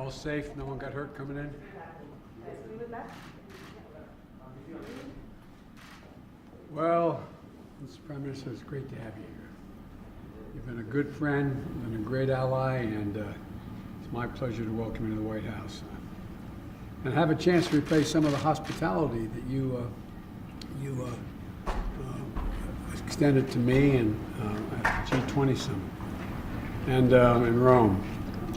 All safe? No one got hurt coming in? Well, Mr. Prime Minister, it's great to have you here. You've been a good friend, you've been a great ally, and it's my pleasure to welcome you to the White House. And have a chance to repay some of the hospitality that you extended to me and at the G20 summit and in Rome.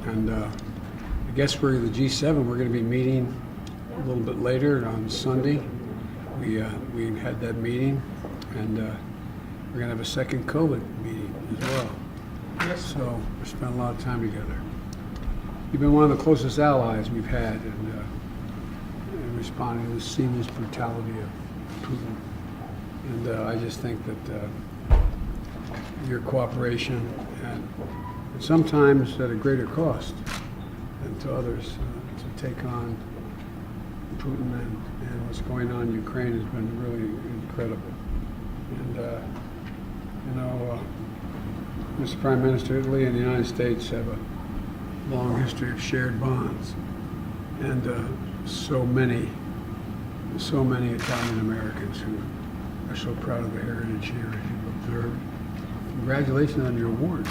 And I guess we're the G7. We're going to be meeting a little bit later on Sunday. We had that meeting, and we're going to have a second COVID meeting as well. Yes. So we spent a lot of time together. You've been one of the closest allies we've had in responding to the seamless brutality of Putin. And I just think that your cooperation, and sometimes at a greater cost than to others, to take on Putin and what's going on in Ukraine has been really incredible. And Mr. Prime Minister, Italy and the United States have a long history of shared bonds, and so many Italian Americans who are so proud of the heritage here, as you've observed. Congratulations on your award.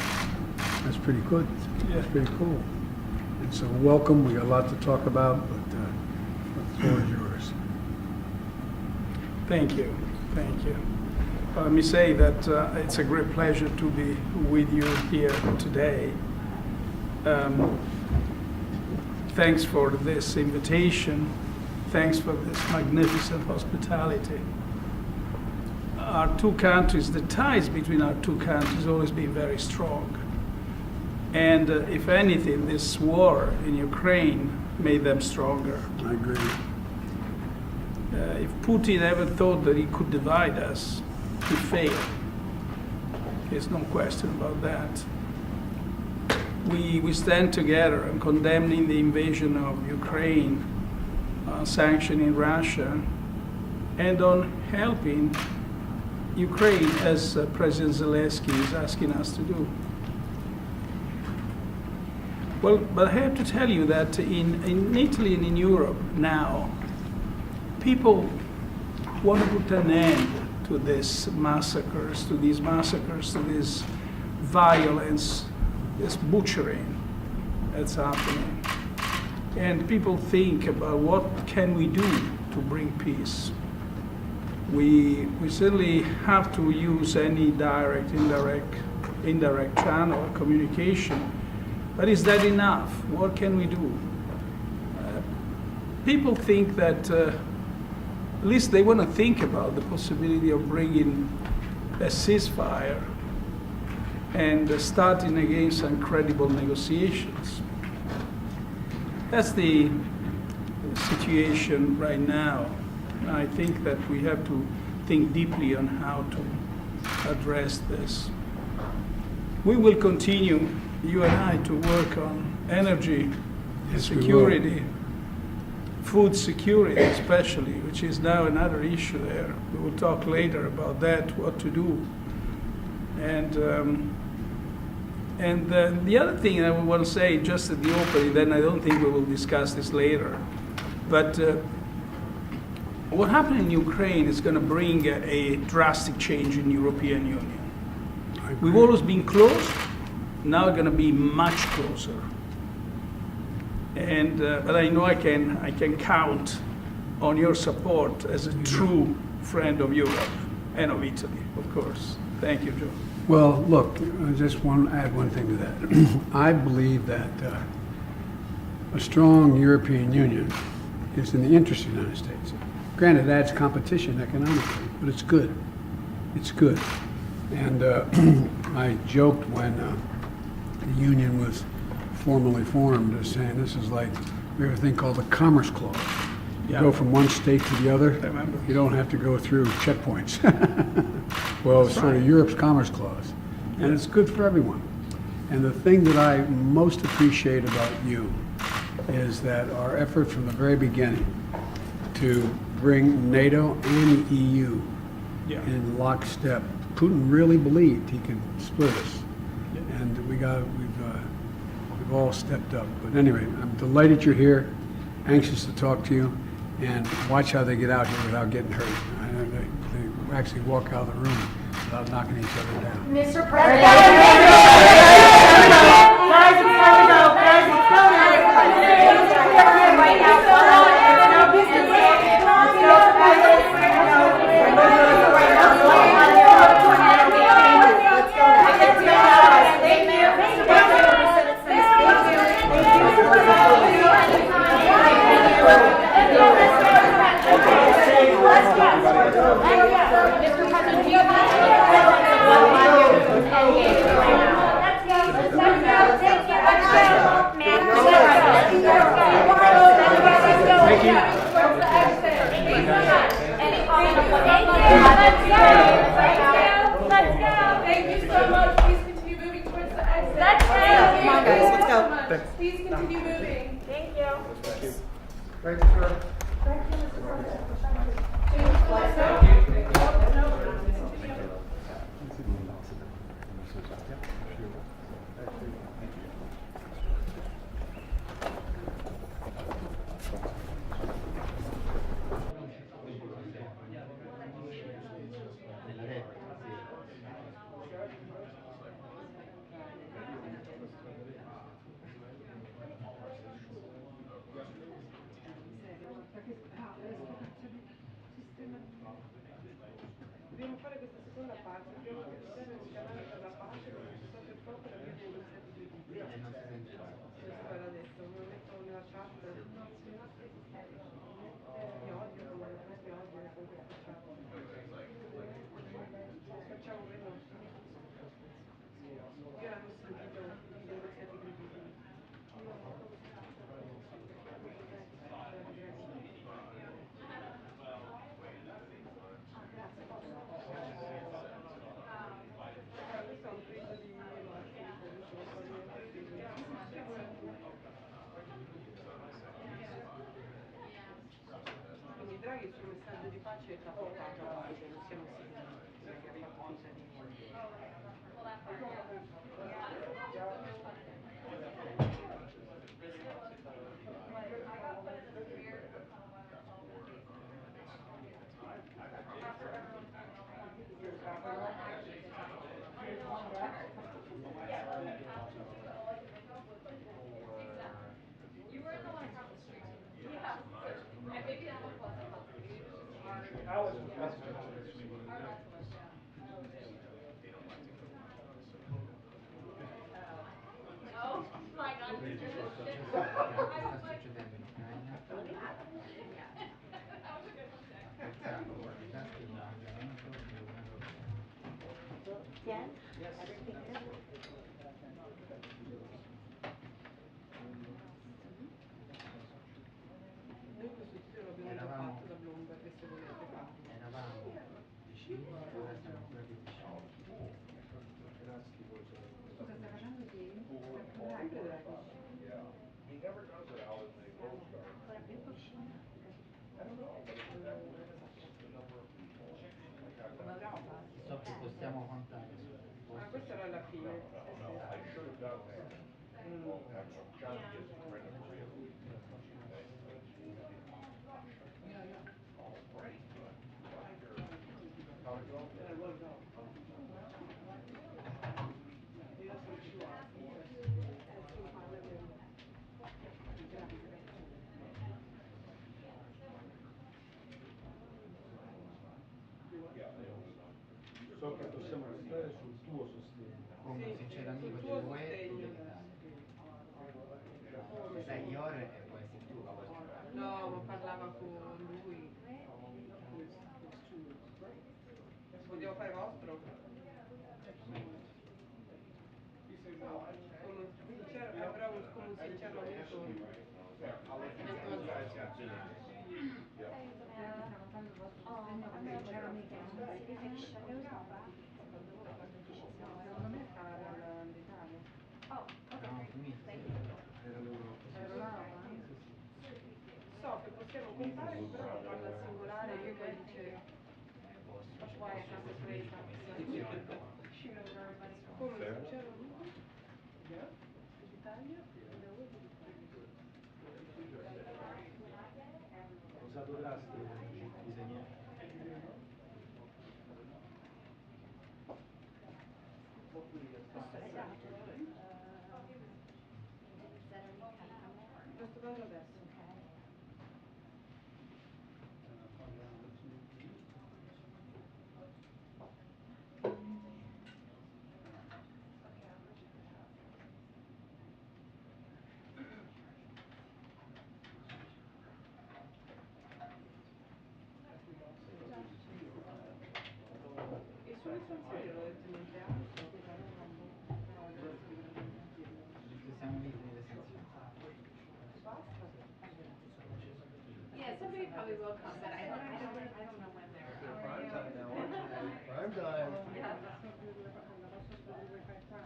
That's pretty good. Yeah. That's pretty cool. And so welcome. We got a lot to talk about, but the floor is yours. Thank you. Thank you. Let me say that it's a great pleasure to be with you here today. Thanks for this invitation. Thanks for this magnificent hospitality. Our two countries, the ties between our two countries always been very strong. And if anything, this war in Ukraine made them stronger. I agree. If Putin ever thought that he could divide us, he failed. There's no question about that. We stand together in condemning the invasion of Ukraine, sanctioning Russia, and on helping Ukraine, as President Zelensky is asking us to do. Well, but I have to tell you that in Italy and in Europe now, people want to put an end to these massacres, to this violence, this butchering that's happening. And people think about what can we do to bring peace. We certainly have to use any direct, indirect channel of communication. But is that enough? What can we do? People think that, at least they want to think about the possibility of bringing a ceasefire and starting again some credible negotiations. That's the situation right now. I think that we have to think deeply on how to address this. We will continue, you and I, to work on energy security, food security especially, which is now another issue there. We will talk later about that, what to do. And the other thing I would want to say just at the opening, then I don't think we will discuss this later, but what happened in Ukraine is going to bring a drastic change in the European Union. We've always been close, now we're going to be much closer. And but I know I can count on your support as a true friend of Europe and of Italy, of course. Thank you, Joe. Well, look, I just want to add one thing to that. I believe that a strong European Union is in the interest of the United States. Granted, it adds competition economically, but it's good. It's good. And I joked when the union was formally formed as saying this is like, we have a thing called the Commerce Clause. You go from one state to the other. I remember. You don't have to go through checkpoints. Well, it's sort of Europe's Commerce Clause. And it's good for everyone. And the thing that I most appreciate about you is that our effort from the very beginning to bring NATO and the EU in lockstep. Putin really believed he could split us. And we've all stepped up. But anyway, I'm delighted you're here, anxious to talk to you, and watch how they get out here without getting hurt. They actually walk out of the room without knocking each other down. Mr. President. Guys, it's time to go. Guys, it's time to go. Right now, it's no business. Mr. President, do you have Thank you. any comment on what let's go. Let's go. Thank you so much. Please continue moving towards the exit. Let's go. Come on, guys, let's go. Please continue moving. Thank you. Thank you, sir. Dobbiamo fare questa seconda parte, dobbiamo organizzare il canale per la pace, perché ci sono troppe la via dei stati giudizi. Questo era detto, me lo metto nella chat. Mi odio, mi odio con questa chat. Facciamo quello. Io hanno sentito i negoziati credibili. Questo è un periodo di quindi Draghi sul messaggio di pace ha portato a pace, non siamo sicuri, perché ha fatto finta di Noi questo titolo l'abbiamo già fatto da Bloomberg, se volete farlo. Eravamo vicini, ora siamo ancora più vicini. Cosa stai facendo qui? Sempre Draghi. Ancora più vicino. So che possiamo contare su Ah, questa era la fine. So che possiamo restare sul tuo sostegno. come Sì, sincero amico sul tuo dell'UE e sostegno. dell'Italia. Sai, Iore può essere tu. No, ma parlava con lui. Vogliamo fare vostro? Come un sincero, avrà come un sincero amico. Secondo me sta all'Italia. No, finito. Era l'Europa? So che possiamo contare, però non parla al singolare, io poi dice That's why I have to break up. come sincero amico. L'Italia? salutando adesso. Il suo licenziario l'ho detto niente altro, però adesso bisogna dirlo. Siamo lì nelle sezioni. Basta. Yeah, somebody probably will come, but I don't know when they're. Prime time now, aren't you? Prime time. Yeah. La vostra squadra di wifi qua,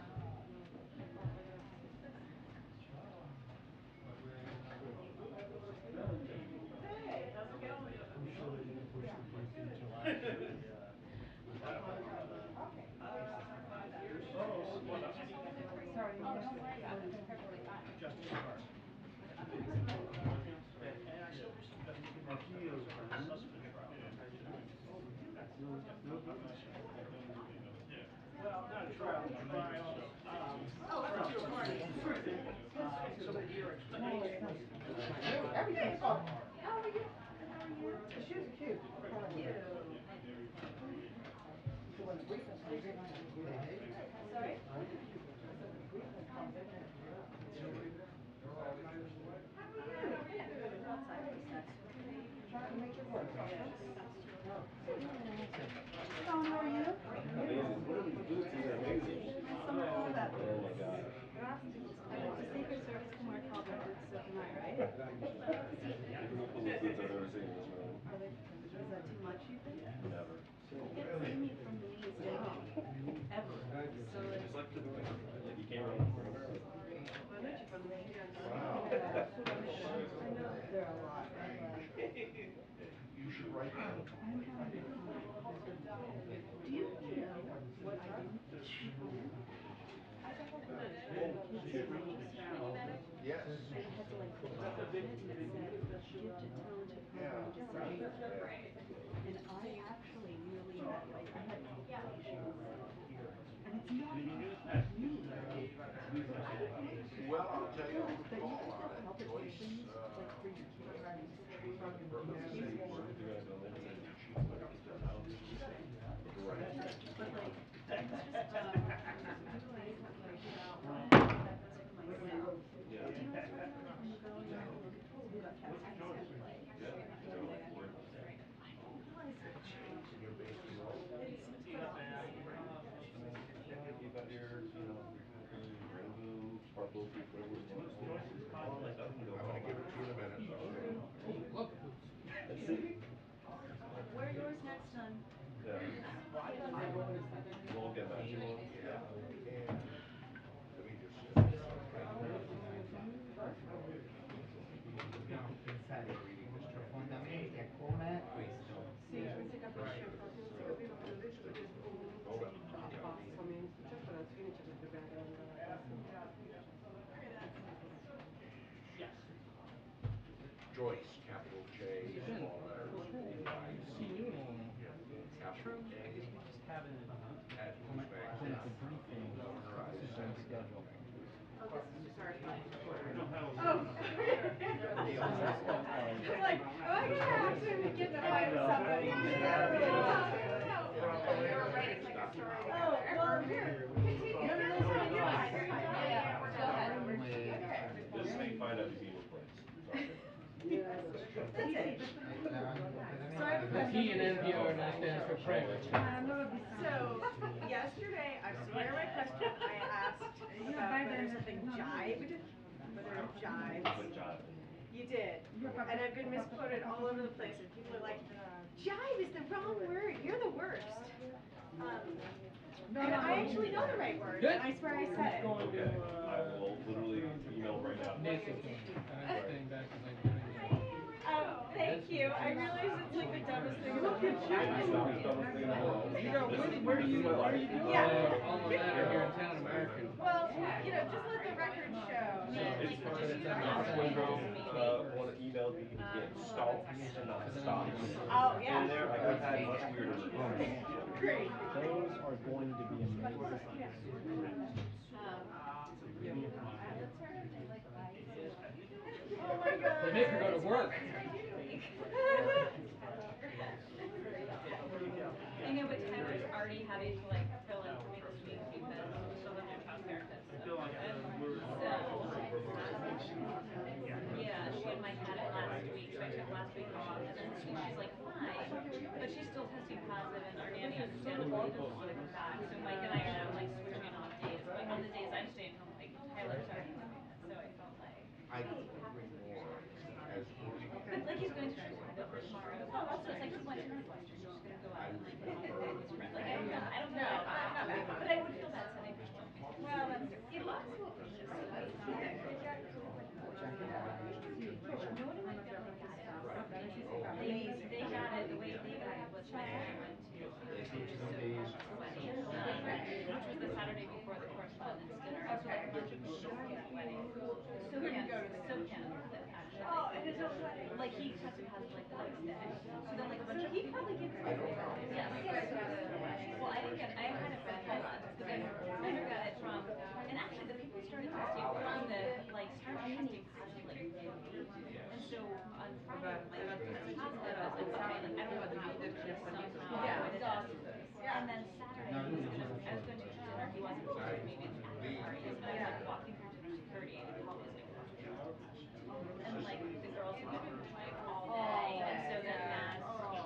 Hey, how's it going? I'm sure they didn't push the birth in July. Sorry, Oh, don't worry about it, it's perfectly fine. And I still do some basketball suspect trial. Well, not a trial, trials. Oh, that's what you're worried. Some of the year explanation. everything's fine. How are you? She's cute. Sorry? Trying to make it work. How are you? Amazing. What are these boots? These are amazing. Oh my god. The Secret Service can wear cowboy boots at night, right? These are the coolest boots I've ever seen in this room. Is that too much, you think? Never. I can't see me from the knees down, ever. So Just like you came around the corner. Ma noi ci fanno uscire anche Wow. they're a lot. You should write down. Do you know what I do? I got a letter from the kids in Manchester. Yes. I had to like put stuff on it that said gifted talented program decision. And I actually really had like I had palpitations. And it's not me. Well, I'll tell you, But you call have on it. palpitations Joyce, like for your kids. Right. But like it's just like myself. Yeah. Do you know what's talking about when you go and you got cats and like Yeah. I didn't realize it changed. It's You got your, rainbow, sparkles, whatever it's called. Like that one go. I'm gonna give it to you in a minute. Look. See? wear yours next time. Yeah. We'll get back to you. Yeah, and let me just. Dobbiamo pensare profondamente a come questo. Sì, non si capisce proprio, non si capiva come ho detto perché abbassami, certo alla fine ci potrebbe anche andare Yes. Joyce, capital J, small letters, O-I-C. Capital A, at newsmagazine. Schedule. Oh, this is just our time. Oh. It's like, am I gonna have to get to find somebody? You're right, it's like a story. Oh, well, here, continue. No, you're fine. Yeah, go ahead. This may find out to be replaced. That's it. So I have a The question. P in NPR now stands for private. So, yesterday, I swear my question, I asked about whether something jibed, whether it jives. You did. And I've been misquoted all over the place, and people are like, jive is the wrong word, you're the worst. And I actually know the right word, and I swear I said it. Okay, I will literally email right now. Nathan's doing it. I'm staying back because I'm doing Thank you. I realize it's like the dumbest thing. You got, where do you doing? Yeah. All of that are here in town, American. Well, you know, just let the record show. It's fine. Josh Windrow want to email me to get stalks and not stops. Oh, yeah. In there, I could have had much weirder. Great. Those are going to be amazing. Oh my They make her go to work. I know, but Tyler's already having to like fill in for me this week because she doesn't have childcare because of COVID. Yeah, she and Mike had it last week, so I took last week off, and then this week she's like fine, but she's still testing positive, and our nanny understandably doesn't want to come back. So Mike and I are now like switching off days. Like on the days I'm staying home, like Tyler's already doing it, so I felt like. I couldn't agree more as Like he's going to Chicago tomorrow. So it's like he went to Northwestern. He's just gonna go out and like with his friend. Like I don't feel bad about it. But I would feel bad sending him home. Well, that's different. It also is just so it's not like no one in my family got it. They got it. The way they got it was my mom went to Sophie's wedding, which was the Saturday before the correspondence dinner. And so like a bunch of people were at the wedding. Socan actually. Oh, and his own wedding. Like he tested positive like the next day. So then like a bunch of people. He probably gets it. Yes. Well, I didn't get it. I had it from Poland. The vendor got it from, and actually the people who started testing from the like started testing positive like day of 8. And so on Friday, like tested positive. I was like, okay, like I don't know what the deal is, but somehow I avoided this. And then Saturday, I was going to dinner. He wasn't supposed to maybe at the parties, and I was like walking through dinner security, and the call was like, and like the girls have been like all day, and so then Matt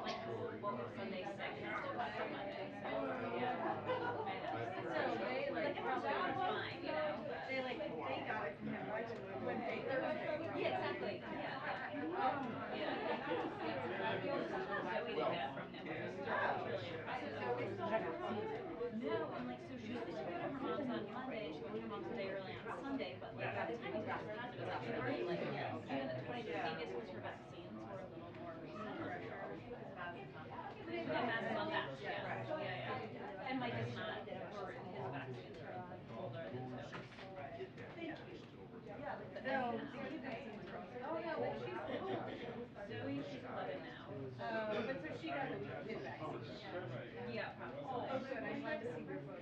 like woke up Sunday sick and still got it Monday. So yeah, I know. So they like probably were fine, you know. But they like they got it from him right when they Thursday. Yeah, exactly. Yeah. Zoe did get it from him, which was really impressive. No, and like so she said she went to her mom's on Monday, and she went to her mom's day early on Sunday, but like by the time he tested positive, it was actually already like, and what I did see is because her vaccines were a little more recent. Yeah, Matt's is on that. Yeah. And Mike is not, or his vaccines are older than Zoe's. Thank you. Yeah, but no, oh no, but she's Zoe, she's 11 now. But so she got his vaccine. Yeah, probably. Oh, good. I'm glad to see her photo.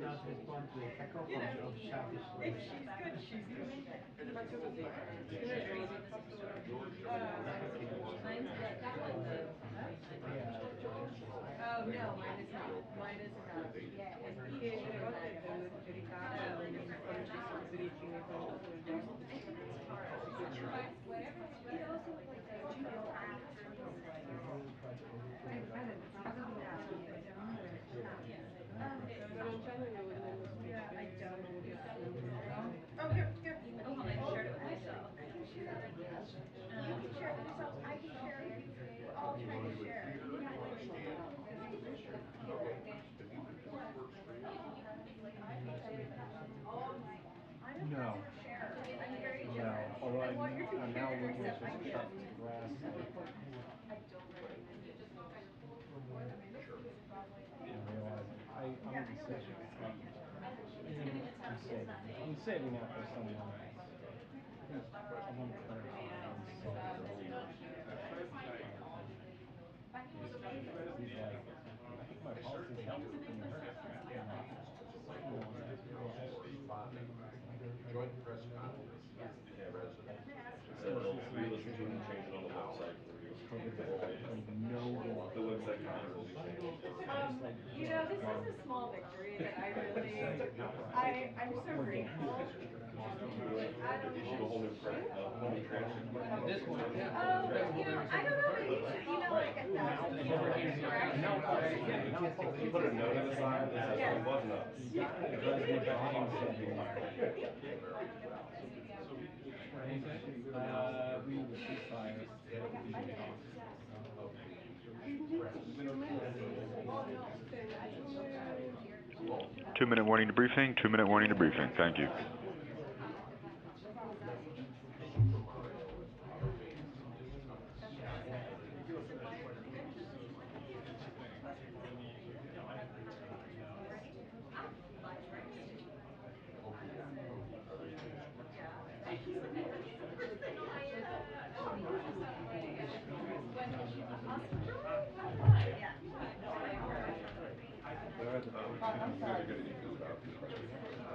Now to respond to the tackle from Selfish. If she's good, she's good. Mine's like that one. Oh no, mine is not. Mine is about. Che volte ritardo quando ci sono briefing e quando Oh, here. Oh, I shared it with myself. I can share it. You can share it with yourself. I can share it. We're all trying to share it. No. No. Although I'm now looking at this sharp glass. And realizing I'm I'm saving up for someone else. I want to clarify and solve he's like, I think my policies help you when you're hurt. Joint press conference with the president. We listened to it and changed it on the website for you. No. The website constantly changes. You know, this is a small victory that I really, I'm so grateful. Issued a whole new print, whole new transcript. This one, yeah. Oh, you know, I don't know, they usually email like 1,000 people corrections. You put a note on the side that says it wasn't us. We were ceasefire. 2-minute warning to briefing. 2-minute warning to briefing. Thank you. You guys are getting confused about the press release.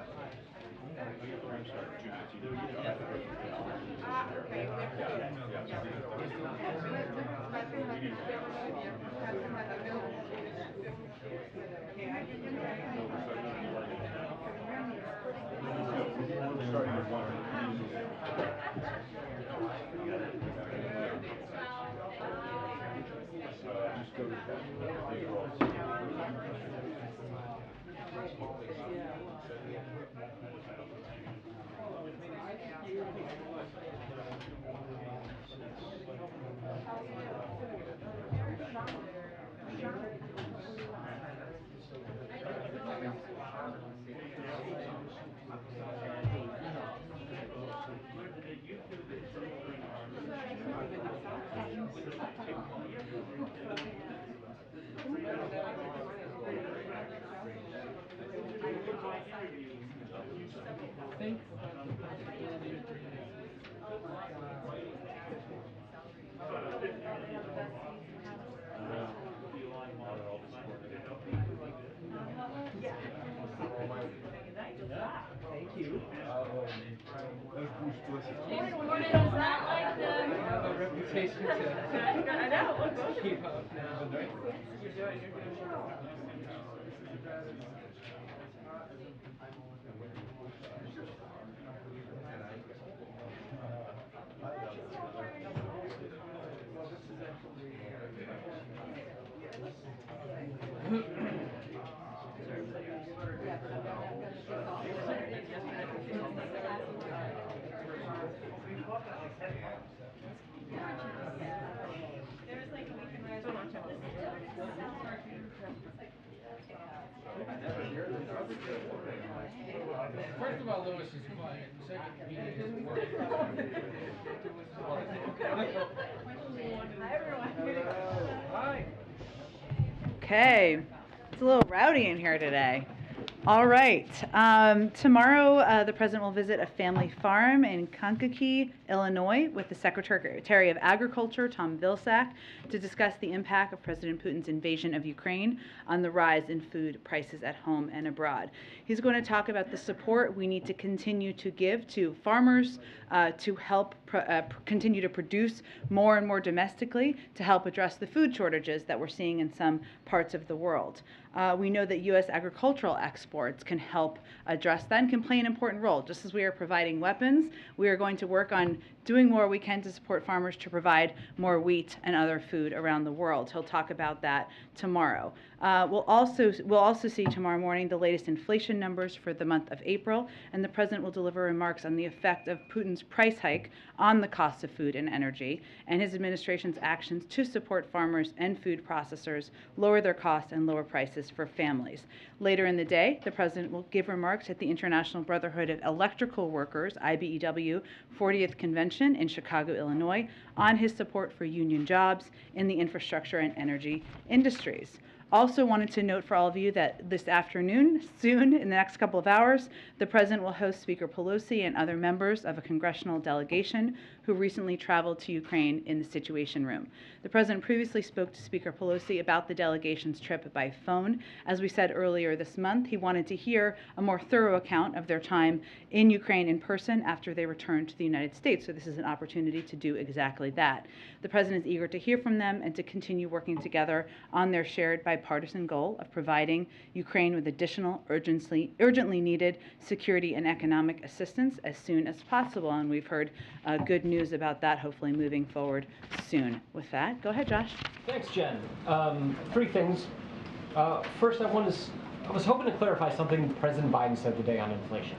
Think about the possibility of bringing Thank you. That's Bruce Blissett. I have a reputation to I know. keep up now. You're doing There was like a week in my First of all, Lewis is quiet, and second, he is Hi, everyone. Hi. Okay, it's a little rowdy in here today. All right, tomorrow the President will visit a family farm in Kankakee, Illinois with the Secretary of Agriculture, Tom Vilsack, to discuss the impact of President Putin's invasion of Ukraine on the rise in food prices at home and abroad. He's going to talk about the support we need to continue to give to farmers to help continue to produce more and more domestically to help address the food shortages that we're seeing in some parts of the world. We know that U.S. agricultural exports can help address that and can play an important role. Just as we are providing weapons, we are going to work on doing more we can to support farmers to provide more wheat and other food around the world. He'll talk about that tomorrow. We'll also see tomorrow morning the latest inflation numbers for the month of April, and the President will deliver remarks on the effect of Putin's price hike on the cost of food and energy, and his administration's actions to support farmers and food processors, lower their costs and lower prices for families. Later in the day, the President will give remarks at the International Brotherhood of Electrical Workers, IBEW, 40th Convention in Chicago, Illinois, on his support for union jobs in the infrastructure and energy industries. Also wanted to note for all of you that this afternoon, soon, in the next couple of hours, the President will host Speaker Pelosi and other members of a congressional delegation who recently traveled to Ukraine in the Situation Room. The President previously spoke to Speaker Pelosi about the delegation's trip by phone. As we said earlier this month, he wanted to hear a more thorough account of their time in Ukraine in person after they returned to the United States, so this is an opportunity to do exactly that. The President is eager to hear from them and to continue working together on their shared bipartisan goal of providing Ukraine with additional urgently needed security and economic assistance as soon as possible. And we've heard good news about that, hopefully moving forward soon. With that, go ahead, Josh. Thanks, Jen. Three things. First, I was hoping to clarify something President Biden said today on inflation.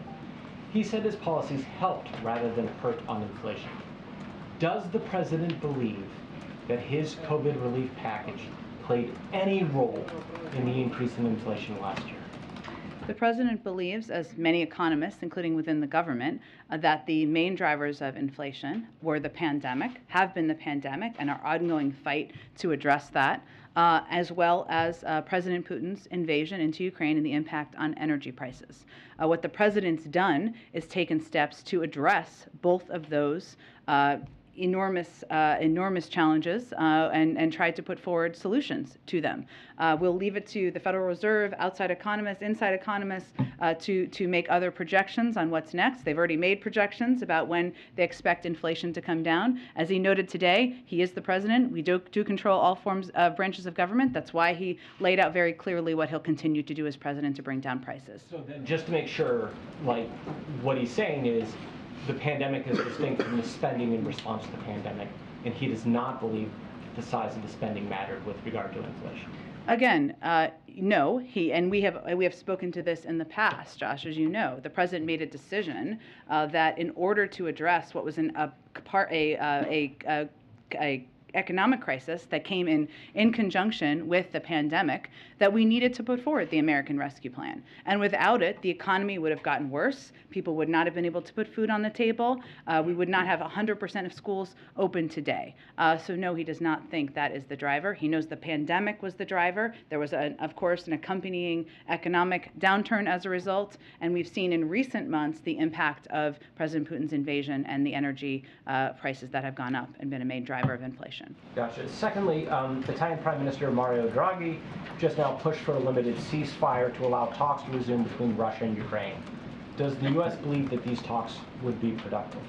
He said his policies helped rather than hurt on inflation. Does the President believe that his COVID relief package played any role in the increase in inflation last year? The President believes, as many economists, including within the government, that the main drivers of inflation were the pandemic, have been the pandemic, and our ongoing fight to address that, as well as President Putin's invasion into Ukraine and the impact on energy prices. What the President's done is taken steps to address both of those enormous challenges and tried to put forward solutions to them. We'll leave it to the Federal Reserve, outside economists, inside economists to make other projections on what's next. They've already made projections about when they expect inflation to come down. As he noted today, he is the president. We do control all forms of branches of government. That's why he laid out very clearly what he'll continue to do as president to bring down prices. So then, just to make sure, like, what he's saying is the pandemic is distinct from the spending in response to the pandemic, and he does not believe the size of the spending mattered with regard to inflation. Again, no. We have spoken to this in the past, Josh. As you know, the president made a decision that in order to address what was a economic crisis that came in conjunction with the pandemic, that we needed to put forward the American Rescue Plan. And without it, the economy would have gotten worse. People would not have been able to put food on the table. We would not have 100% of schools open today. So no, he does not think that is the driver. He knows the pandemic was the driver. There was, of course, an accompanying economic downturn as a result. And we've seen in recent months the impact of President Putin's invasion and the energy prices that have gone up and been a main driver of inflation. Gotcha. Secondly, Italian Prime Minister Mario Draghi just now pushed for a limited ceasefire to allow talks to resume between Russia and Ukraine. Does the U.S. believe that these talks would be productive?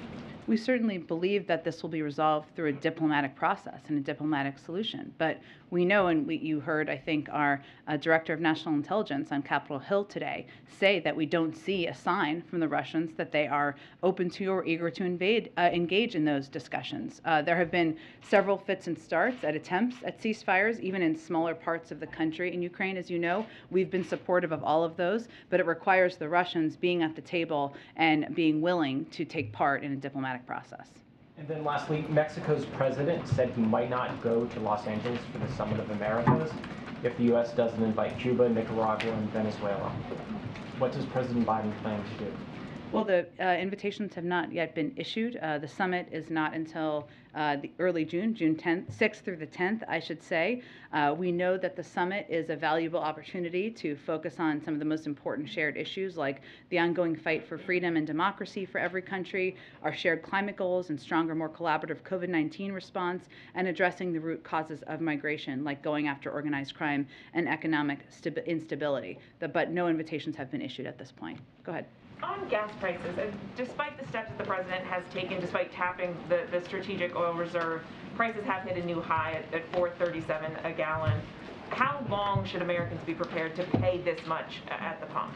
We certainly believe that this will be resolved through a diplomatic process and a diplomatic solution. But we know, and you heard, I think, our Director of National Intelligence on Capitol Hill today say that we don't see a sign from the Russians that they are open to or eager to engage in those discussions. There have been several fits and starts at attempts at ceasefires, even in smaller parts of the country in Ukraine, as you know. We've been supportive of all of those, but it requires the Russians being at the table and being willing to take part in a diplomatic process. And then lastly, Mexico's president said he might not go to Los Angeles for the Summit of Americas if the U.S. doesn't invite Cuba, Nicaragua, and Venezuela. What does President Biden plan to do? Well, the invitations have not yet been issued. The summit is not until the early June 6th through the 10th, I should say. We know that the summit is a valuable opportunity to focus on some of the most important shared issues, like the ongoing fight for freedom and democracy for every country, our shared climate goals and stronger, more collaborative COVID-19 response, and addressing the root causes of migration, like going after organized crime and economic instability. But no invitations have been issued at this point. Go ahead. On gas prices, despite the steps that the president has taken, despite tapping the strategic oil reserve, prices have hit a new high at $4.37 a gallon. How long should Americans be prepared to pay this much at the pump?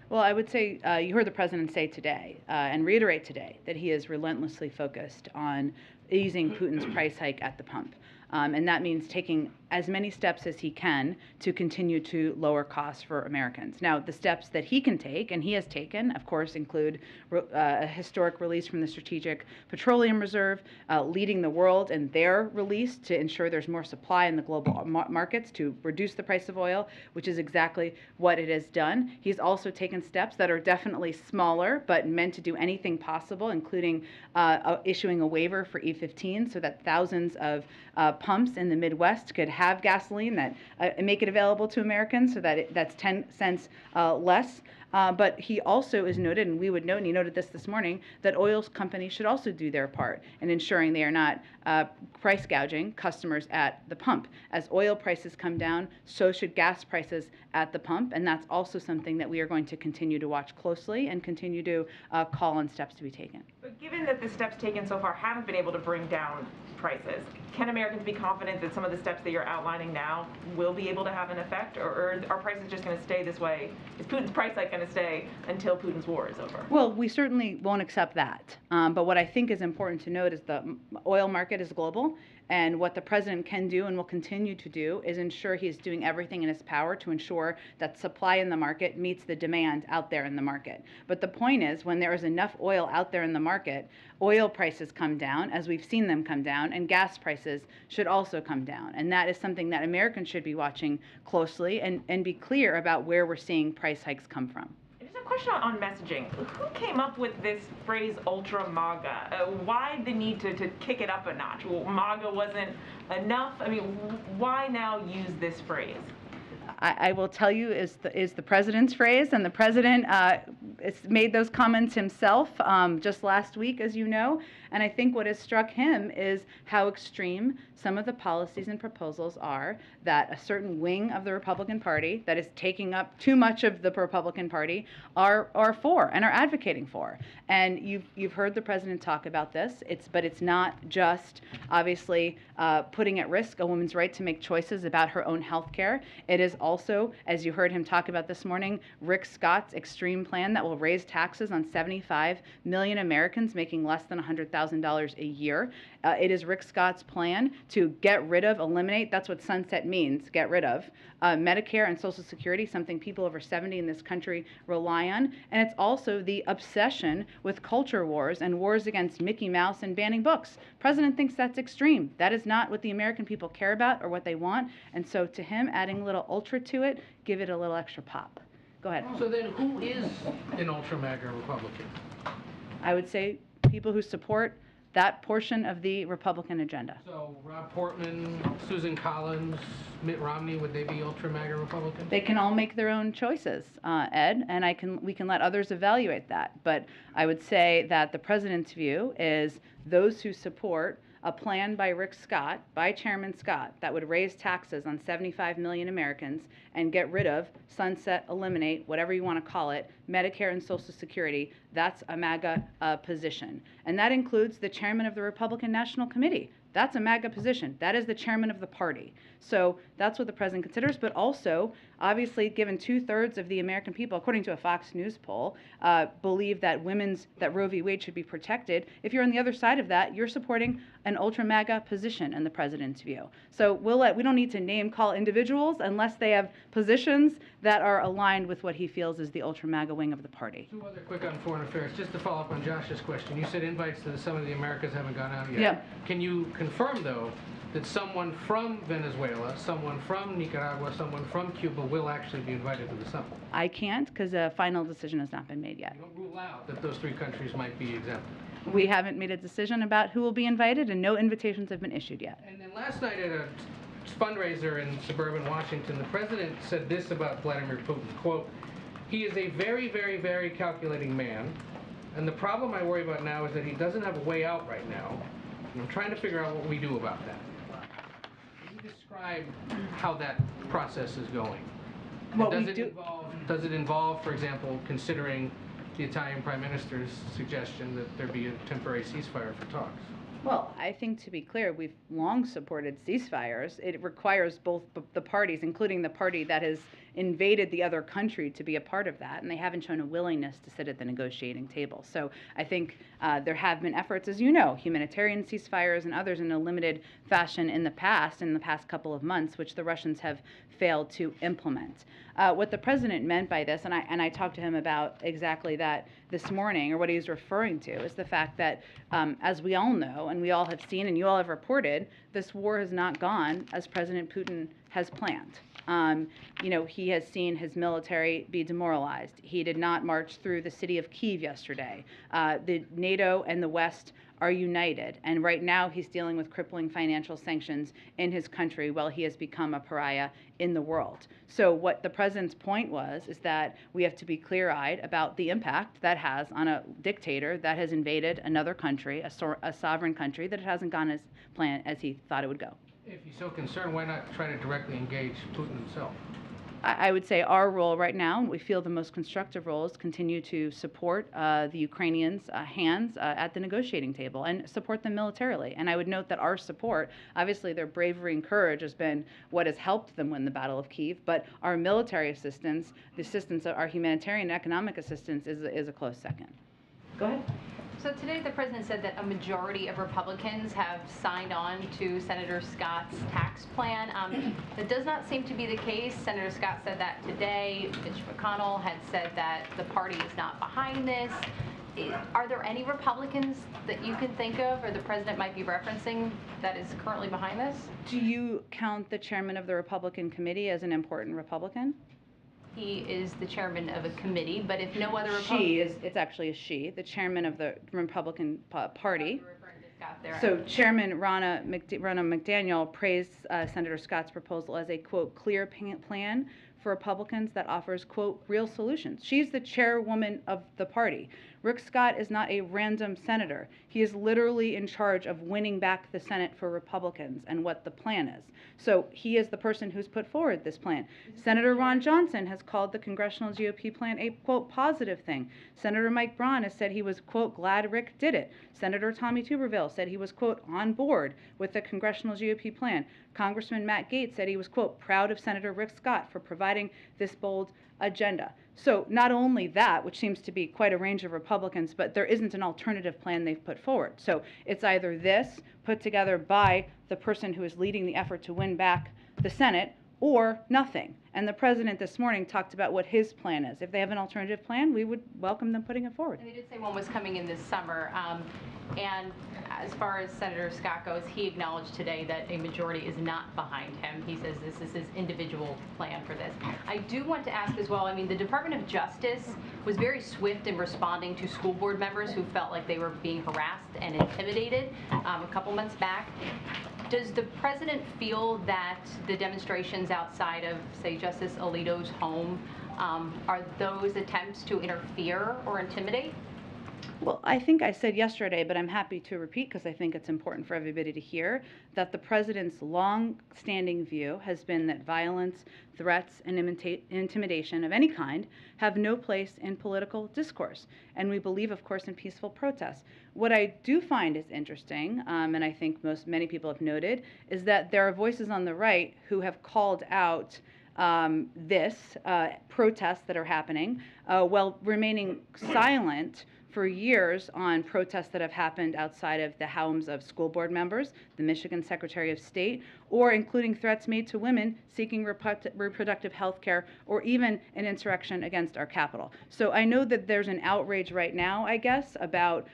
Well, I would say you heard the president say today and reiterate today that he is relentlessly focused on easing Putin's price hike at the pump. And that means taking as many steps as he can to continue to lower costs for Americans. Now, the steps that he can take, and he has taken, of course, include a historic release from the Strategic Petroleum Reserve, leading the world in their release to ensure there's more supply in the global markets to reduce the price of oil, which is exactly what it has done. He's also taken steps that are definitely smaller, but meant to do anything possible, including issuing a waiver for E15 so that thousands of pumps in the Midwest could have gasoline that make it available to Americans so that that's 10 cents less. But he also is noted, and we would note, and he noted this morning, that oil companies should also do their part in ensuring they are not price gouging customers at the pump. As oil prices come down, so should gas prices at the pump, and that's also something that we are going to continue to watch closely and continue to call on steps to be taken. But given that the steps taken so far haven't been able to bring down prices, can Americans be confident that some of the steps that you're outlining now will be able to have an effect, or are prices just going to stay this way? Is Putin's price hike going to stay until Putin's war is over? Well, we certainly won't accept that. But what I think is important to note is the oil market is global, and what the president can do and will continue to do is ensure he's doing everything in his power to ensure that supply in the market meets the demand out there in the market. But the point is, when there is enough oil out there in the market, oil prices come down, as we've seen them come down, and gas prices should also come down. And that is something that Americans should be watching closely and be clear about where we're seeing price hikes come from. Just a question on messaging. Who came up with this phrase ultra MAGA? Why the need to kick it up a notch? Well, MAGA wasn't enough. I mean, why now use this phrase? I will tell you is the president's phrase, and the president made those comments himself just last week, as you know, And I think what has struck him is how extreme some of the policies and proposals are that a certain wing of the Republican Party that is taking up too much of the Republican Party are for and are advocating for. And you've heard the president talk about this. But it's not just obviously putting at risk a woman's right to make choices about her own health care. It is also, as you heard him talk about this morning, Rick Scott's extreme plan that will raise taxes on 75 million Americans making less than $100,000 a year. It is Rick Scott's plan to get rid of, eliminate, that's what sunset means, get rid of, Medicare and Social Security, something people over 70 in this country rely on. And it's also the obsession with culture wars and wars against Mickey Mouse and banning books. President thinks that's extreme. That is not what the American people care about or what they want. And so to him, adding a little ultra to it, give it a little extra pop. Go ahead. So then who is an ultra-MAGA Republican? I would say people who support that portion of the Republican agenda. So Rob Portman, Susan Collins, Mitt Romney, would they be ultra-MAGA Republicans? They can all make their own choices, Ed, and we can let others evaluate that. But I would say that the president's view is those who support a plan by Rick Scott, by Chairman Scott, that would raise taxes on 75 million Americans and get rid of, sunset, eliminate, whatever you want to call it, Medicare and Social Security. That's a MAGA position. And that includes the chairman of the Republican National Committee. That's a MAGA position. That is the chairman of the party. So that's what the president considers, but also, obviously, given 2/3 of the American people, according to a Fox News poll, believe that Roe v. Wade should be protected. If you're on the other side of that, you're supporting an ultra-MAGA position in the president's view. So we don't need to name-call individuals unless they have positions that are aligned with what he feels is the ultra-MAGA wing of the party. Two other quick on foreign affairs, just to follow up on Josh's question. You said invites to some of the Americas haven't gone out yet. Yeah. Can you confirm, though, that someone from Venezuela, someone from Nicaragua, someone from Cuba will actually be invited to the summit? I can't, because a final decision has not been made yet. You don't rule out that those three countries might be exempted. We haven't made a decision about who will be invited, and no invitations have been issued yet. And then last night at a fundraiser in suburban Washington, the president said this about Vladimir Putin, quote, "He is a very, very, very calculating man, and the problem I worry about now is that he doesn't have a way out right now, and I'm trying to figure out what we do about that." Can you describe how that process is going? Does it involve, for example, considering the Italian Prime Minister's suggestion that there be a temporary ceasefire for talks? Well, I think to be clear, we've long supported ceasefires. It requires both the parties, including the party that has invaded the other country, to be a part of that, and they haven't shown a willingness to sit at the negotiating table. So I think there have been efforts, as you know, humanitarian ceasefires and others in a limited fashion in the past couple of months, which the Russians have failed to implement. What the president meant by this, and I talked to him about exactly that this morning, or what he was referring to, is the fact that, as we all know, and we all have seen, and you all have reported, this war has not gone as President Putin has planned. He has seen his military be demoralized. He did not march through the city of Kyiv yesterday. The NATO and the West are united, and right now he's dealing with crippling financial sanctions in his country while he has become a pariah in the world. So what the president's point was is that we have to be clear-eyed about the impact that has on a dictator that has invaded another country, a sovereign country, that it hasn't gone as planned as he thought it would go. If he's so concerned, why not try to directly engage Putin himself? I would say our role right now, we feel the most constructive role, is continue to support the Ukrainians' hands at the negotiating table and support them militarily. And I would note that our support, obviously their bravery and courage has been what has helped them win the Battle of Kyiv, but our military assistance, the assistance of our humanitarian and economic assistance is a close second. Go ahead. So today the president said that a majority of Republicans have signed on to Senator Scott's tax plan. That does not seem to be the case. Senator Scott said that today. Mitch McConnell had said that the party is not behind this. Are there any Republicans that you can think of or the president might be referencing that is currently behind this? Do you count the chairman of the Republican committee as an important Republican? He is the chairman of a committee, but if no other It's actually a she, the chairman of the Republican Party. there. So Chairman Ronna McDaniel praised Senator Scott's proposal as a, quote, clear plan for Republicans that offers, quote, real solutions. She's the chairwoman of the party. Rick Scott is not a random senator. He is literally in charge of winning back the Senate for Republicans and what the plan is. So he is the person who's put forward this plan. Senator Ron Johnson has called the congressional GOP plan a, quote, positive thing. Senator Mike Braun has said he was, quote, glad Rick did it. Senator Tommy Tuberville said he was, quote, on board with the congressional GOP plan. Congressman Matt Gaetz said he was, quote, proud of Senator Rick Scott for providing this bold agenda. So not only that, which seems to be quite a range of Republicans, but there isn't an alternative plan they've put forward. So it's either this put together by the person who is leading the effort to win back the Senate, or nothing. And the president this morning talked about what his plan is. If they have an alternative plan, we would welcome them putting it forward. And they did say one was coming in this summer. And as far as Senator Scott goes, he acknowledged today that a majority is not behind him. He says this is his individual plan for this. I do want to ask as well, I mean, the Department of Justice was very swift in responding to school board members who felt like they were being harassed and intimidated a couple months back. Does the president feel that the demonstrations outside of, say, Justice Alito's home, are those attempts to interfere or intimidate? Well, I think I said yesterday, but I'm happy to repeat because I think it's important for everybody to hear, that the president's long-standing view has been that violence, threats, and intimidation of any kind have no place in political discourse. And we believe, of course, in peaceful protests. What I do find is interesting, and I think many people have noted, is that there are voices on the right who have called out protests that are happening while remaining silent for years on protests that have happened outside of the homes of school board members, the Michigan Secretary of State, or including threats made to women seeking reproductive health care, or even an insurrection against our Capitol. So I know that there's an outrage right now, I guess, about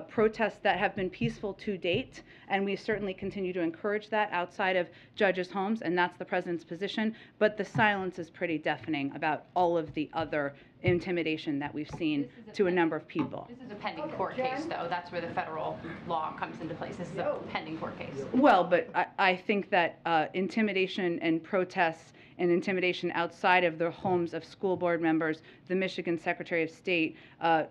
protests that have been peaceful to date, and we certainly continue to encourage that outside of judges' homes, and that's the president's position. But the silence is pretty deafening about all of the other intimidation that we've seen to a number of people. This is a pending court case, though. That's where the federal law comes into place. This is a pending court case. Well, but I think that intimidation and protests and intimidation outside of the homes of school board members, the Michigan Secretary of State,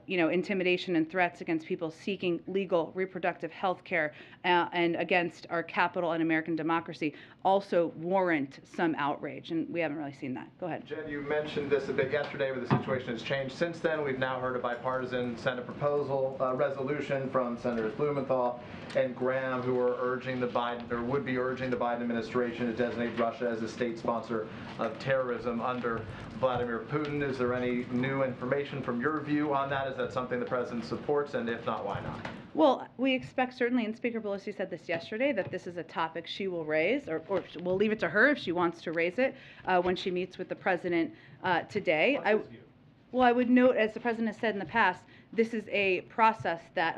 intimidation and threats against people seeking legal reproductive health care and against our Capitol and American democracy also warrant some outrage, and we haven't really seen that. Go ahead. Jen, you mentioned this a bit yesterday, but the situation has changed since then. We've now heard a bipartisan Senate proposal, resolution from Senators Blumenthal and Graham, who are urging the Biden, or would be urging the Biden administration to designate Russia as a state sponsor of terrorism under Vladimir Putin. Is there any new information from your view on that? Is that something the president supports, and if not, why not? Well, we expect certainly, and Speaker Pelosi said this yesterday, that this is a topic she will raise, or we'll leave it to her if she wants to raise it when she meets with the president today. Well, I would note, as the president has said in the past, this is a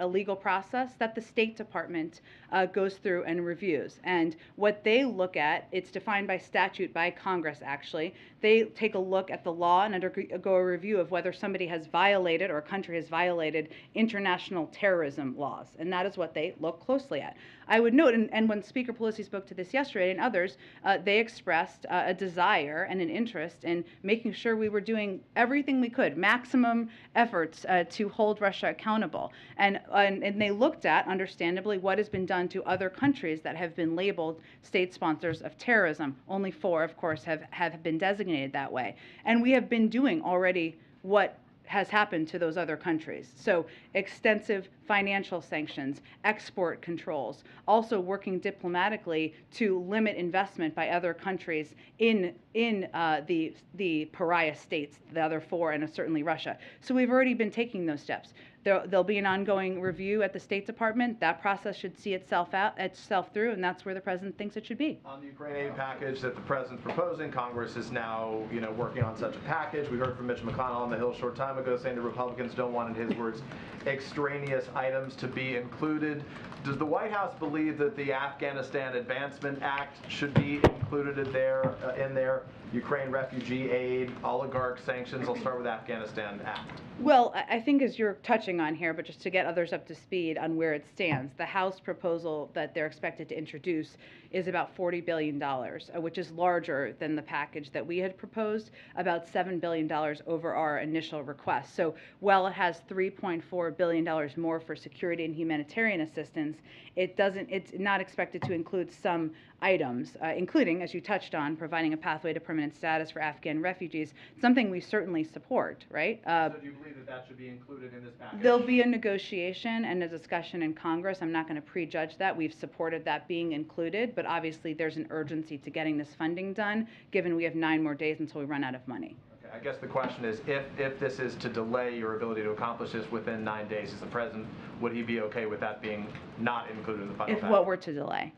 legal process that the State Department goes through and reviews. And what they look at, it's defined by statute by Congress, actually. They take a look at the law and undergo a review of whether somebody has violated or a country has violated international terrorism laws. And that is what they look closely at. I would note, and when Speaker Pelosi spoke to this yesterday and others, they expressed a desire and an interest in making sure we were doing everything we could, maximum efforts to hold Russia accountable. And they looked at, understandably, what has been done to other countries that have been labeled state sponsors of terrorism. Only 4, of course, have been designated that way. And we have been doing already what has happened to those other countries. So extensive financial sanctions, export controls, also working diplomatically to limit investment by other countries in the pariah states, the other 4, and certainly Russia. So we've already been taking those steps. There'll be an ongoing review at the State Department. That process should see itself through, and that's where the president thinks it should be. On the Ukraine aid package that the president's proposing, Congress is now, working on such a package. We heard from Mitch McConnell on the Hill a short time ago saying the Republicans don't want, in his words, extraneous items to be included. Does the White House believe that the Afghanistan Advancement Act should be included in there? Ukraine refugee aid, oligarch sanctions. I'll start with Afghanistan Act. Well, I think as you're touching on here, but just to get others up to speed on where it stands, the House proposal that they're expected to introduce is about $40 billion, which is larger than the package that we had proposed, about $7 billion over our initial request. So while it has $3.4 billion more for security and humanitarian assistance, it's not expected to include some items, including, as you touched on, providing a pathway to permanent status for Afghan refugees, something we certainly support, right? So do you believe that that should be included in this package? There'll be a negotiation and a discussion in Congress. I'm not going to prejudge that. We've supported that being included, but obviously there's an urgency to getting this funding done, given we have 9 more days until we run out of money. Okay, I guess the question is, if this is to delay your ability to accomplish this within 9 days as the president, would he be okay with that being not included in the final If package? what were to delay?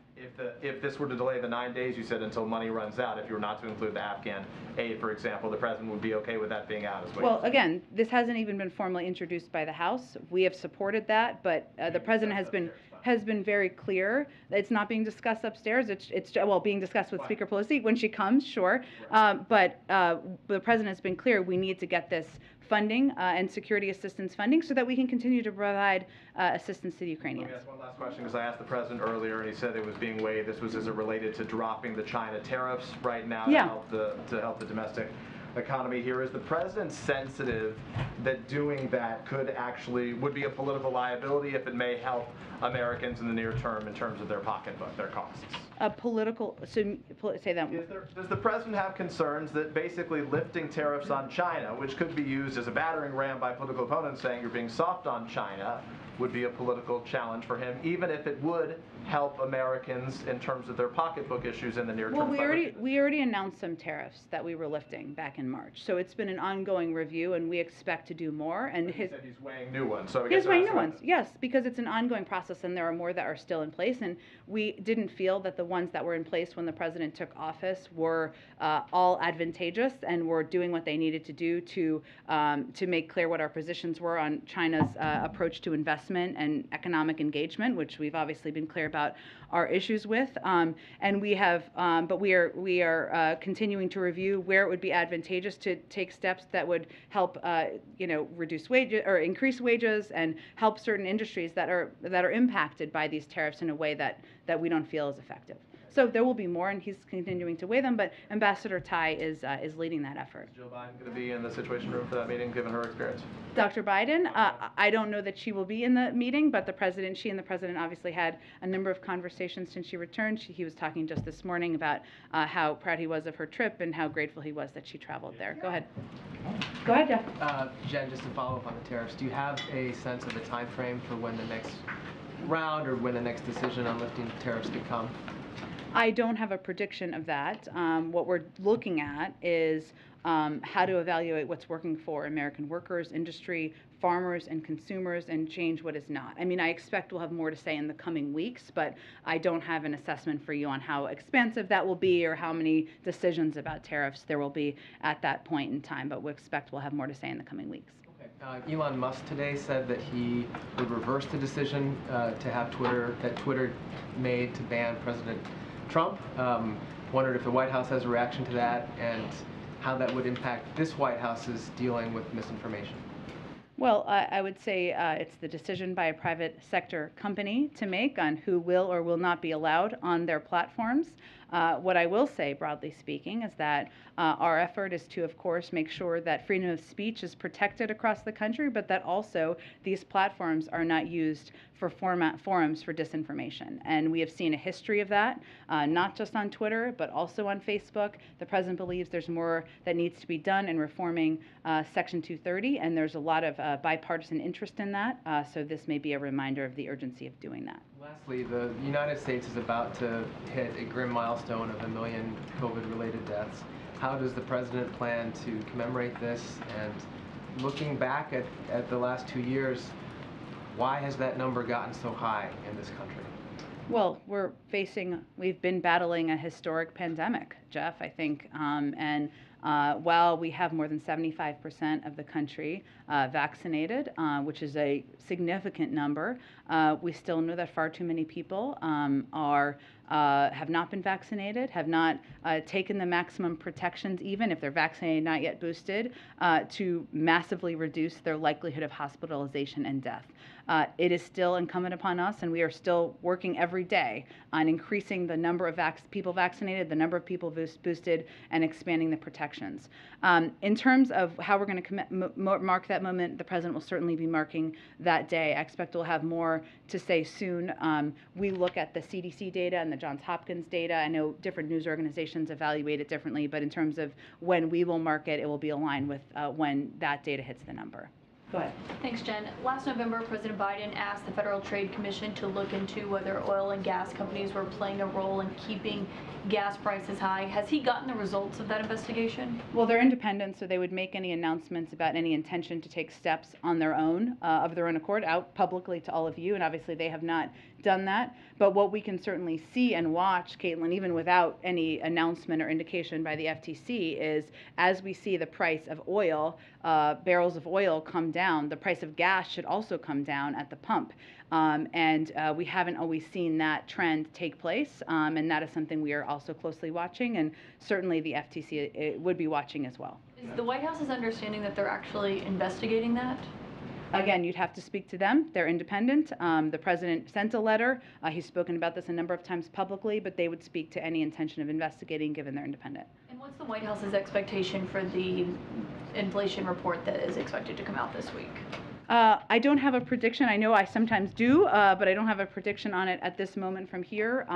If this were to delay the 9 days, you said until money runs out, if you were not to include the Afghan aid, for example, the president would be okay with that being out as well? Well, again, this hasn't even been formally introduced by the House. We have supported that, but the president has been very clear that it's not being discussed upstairs. It's being discussed with Speaker Pelosi when she comes, sure. But the president has been clear we need to get this funding and security assistance funding so that we can continue to provide assistance to the Ukrainians. Let me ask one last question, because I asked the president earlier and he said it was being weighed. This was as it related to dropping the China tariffs right now to help the domestic economy here. Is the president sensitive that doing that would be a political liability if it may help Americans in the near term in terms of their pocketbook, their costs? Say that. Does the president have concerns that basically lifting tariffs on China, which could be used as a battering ram by political opponents saying you're being soft on China, would be a political challenge for him, even if it would help Americans in terms of their pocketbook issues in the near term? Well, we already announced some tariffs that we were lifting back in March, so it's been an ongoing review, and we expect to do more. And he said he's weighing new ones. So he's weighing new ones, yes, because it's an ongoing process, and there are more that are still in place. And we didn't feel that the ones that were in place when the president took office were all advantageous and were doing what they needed to do to make clear what our positions were on China's approach to investment and economic engagement, which we've obviously been clear about our issues with. And we have, but we are continuing to review where it would be advantageous to take steps that would help, reduce wages or increase wages and help certain industries that are impacted by these tariffs in a way that we don't feel is effective. So there will be more, and he's continuing to weigh them, but Ambassador Tai is leading that effort. Is Jill Biden going to be in the Situation Room for that meeting, given her experience? Dr. Biden, I don't know that she will be in the meeting, but she and the president obviously had a number of conversations since she returned. He was talking just this morning about how proud he was of her trip and how grateful he was that she traveled there. Go ahead. Go ahead, Jeff. Jen, just to follow up on the tariffs, do you have a sense of a time frame for when the next round or when the next decision on lifting tariffs could come? I don't have a prediction of that. What we're looking at is how to evaluate what's working for American workers, industry, farmers, and consumers, and change what is not. I mean, I expect we'll have more to say in the coming weeks, but I don't have an assessment for you on how expansive that will be or how many decisions about tariffs there will be at that point in time, but we expect we'll have more to say in the coming weeks. Elon Musk today said that he would reverse the decision that Twitter made to ban President Trump. Wondered if the White House has a reaction to that and how that would impact this White House's dealing with misinformation. Well, I would say it's the decision by a private sector company to make on who will or will not be allowed on their platforms. What I will say, broadly speaking, is that our effort is to, of course, make sure that freedom of speech is protected across the country, but that also these platforms are not used for forums for disinformation. And we have seen a history of that, not just on Twitter, but also on Facebook. The president believes there's more that needs to be done in reforming Section 230, and there's a lot of bipartisan interest in that. So this may be a reminder of the urgency of doing that. Lastly, the United States is about to hit a grim milestone of 1 million COVID-related deaths. How does the president plan to commemorate this? And looking back at the last 2 years, why has that number gotten so high in this country? Well, we've been battling a historic pandemic, Jeff, I think, and While we have more than 75% of the country vaccinated, which is a significant number, we still know that far too many people have not been vaccinated, have not taken the maximum protections, even if they're vaccinated, not yet boosted, to massively reduce their likelihood of hospitalization and death. It is still incumbent upon us, and we are still working every day on increasing the number of people vaccinated, the number of people boosted, and expanding the protections. In terms of how we're going to mark that moment, the president will certainly be marking that day. I expect we'll have more to say soon. We look at the CDC data and the Johns Hopkins data. I know different news organizations evaluate it differently, but in terms of when we will mark it, it will be aligned with when that data hits the number. Go ahead. Thanks, Jen. Last November, President Biden asked the Federal Trade Commission to look into whether oil and gas companies were playing a role in keeping gas prices high. Has he gotten the results of that investigation? Well, they're independent, so they would make any announcements about any intention to take steps on their own, of their own accord, out publicly to all of you, and obviously they have not done that. But what we can certainly see and watch, Caitlin, even without any announcement or indication by the FTC, is as we see the price of oil, barrels of oil come down, the price of gas should also come down at the pump. We haven't always seen that trend take place, and that is something we are also closely watching, and certainly the FTC would be watching as well. Is the White House's understanding that they're actually investigating that? Again, you'd have to speak to them. They're independent. The president sent a letter. He's spoken about this a number of times publicly, but they would speak to any intention of investigating given they're independent. And what's the White House's expectation for the inflation report that is expected to come out this week? I don't have a prediction. I know I sometimes do, but I don't have a prediction on it at this moment from here.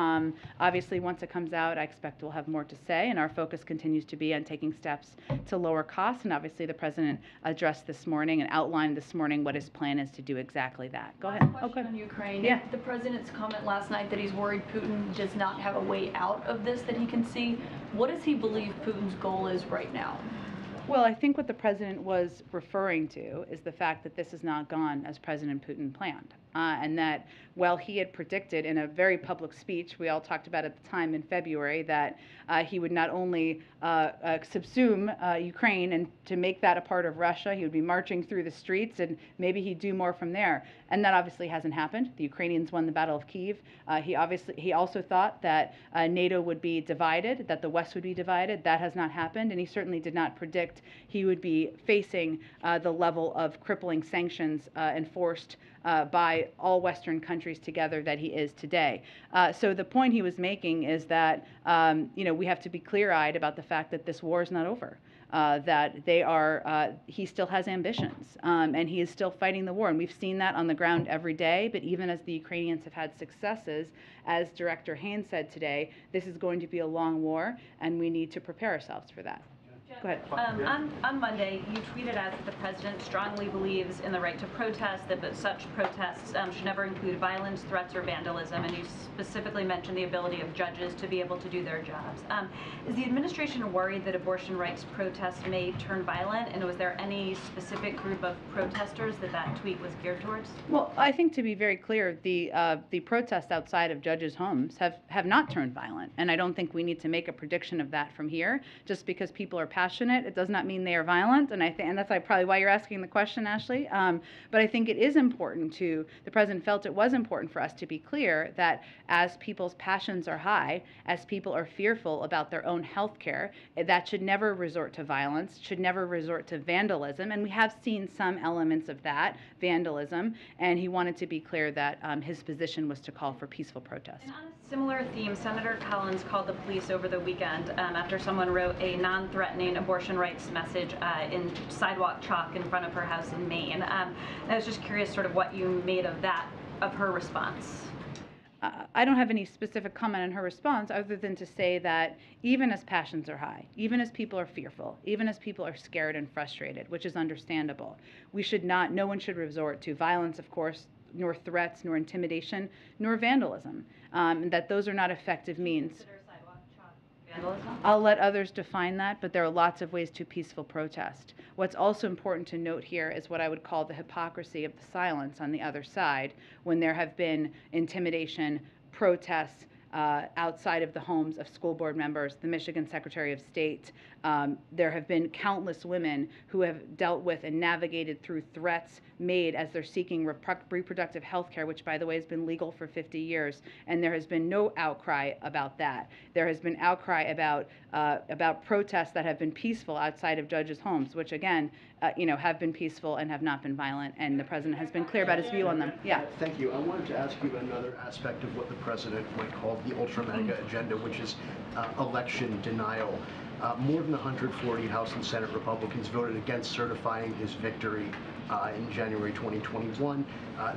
Obviously, once it comes out, I expect we'll have more to say, and our focus continues to be on taking steps to lower costs. And obviously, the president addressed this morning and outlined this morning what his plan is to do exactly that. Go ahead. Question on Ukraine. Yeah. The president's comment last night that he's worried Putin does not have a way out of this that he can see. What does he believe Putin's goal is right now? Well, I think what the president was referring to is the fact that this has not gone as President Putin planned. And that while he had predicted in a very public speech, we all talked about at the time in February, that he would not only subsume Ukraine and to make that a part of Russia, he would be marching through the streets and maybe he'd do more from there. And that obviously hasn't happened. The Ukrainians won the Battle of Kyiv. He also thought that NATO would be divided, that the West would be divided. That has not happened, and he certainly did not predict he would be facing the level of crippling sanctions enforced by all Western countries together that he is today. So the point he was making is that we have to be clear-eyed about the fact that this war is not over. That he still has ambitions, and he is still fighting the war. And we've seen that on the ground every day, but even as the Ukrainians have had successes, as Director Haynes said today, this is going to be a long war, and we need to prepare ourselves for that. Go ahead. On Monday, you tweeted out that the president strongly believes in the right to protest, but such protests should never include violence, threats, or vandalism, and you specifically mentioned the ability of judges to be able to do their jobs. Is the administration worried that abortion rights protests may turn violent, and was there any specific group of protesters that tweet was geared towards? Well, I think to be very clear, the protests outside of judges' homes have not turned violent, and I don't think we need to make a prediction of that from here. Just because people are passionate, it does not mean they are violent, and that's probably why you're asking the question, Ashley. But I think it is important the president felt it was important for us to be clear that as people's passions are high, as people are fearful about their own health care, that should never resort to violence, should never resort to vandalism, and we have seen some elements of that, vandalism, and he wanted to be clear that his position was to call for peaceful protest. And on a similar theme, Senator Collins called the police over the weekend after someone wrote a non-threatening abortion rights message in sidewalk chalk in front of her house in Maine. I was just curious sort of what you made of her response. I don't have any specific comment on her response other than to say that even as passions are high, even as people are fearful, even as people are scared and frustrated, which is understandable, no one should resort to violence, of course, nor threats, nor intimidation, nor vandalism, and that those are not effective means. Vandalism? I'll let others define that, but there are lots of ways to peaceful protest. What's also important to note here is what I would call the hypocrisy of the silence on the other side when there have been intimidation, protests, outside of the homes of school board members, the Michigan Secretary of State. There have been countless women who have dealt with and navigated through threats made as they're seeking reproductive health care, which, by the way, has been legal for 50 years, and there has been no outcry about that. There has been outcry about protests that have been peaceful outside of judges' homes, which, again, have been peaceful and have not been violent, and the president has been clear about his view on them. Yeah. Thank you. I wanted to ask you another aspect of what the president might call the ultra-mega agenda, which is election denial. More than 140 House and Senate Republicans voted against certifying his victory in January 2021.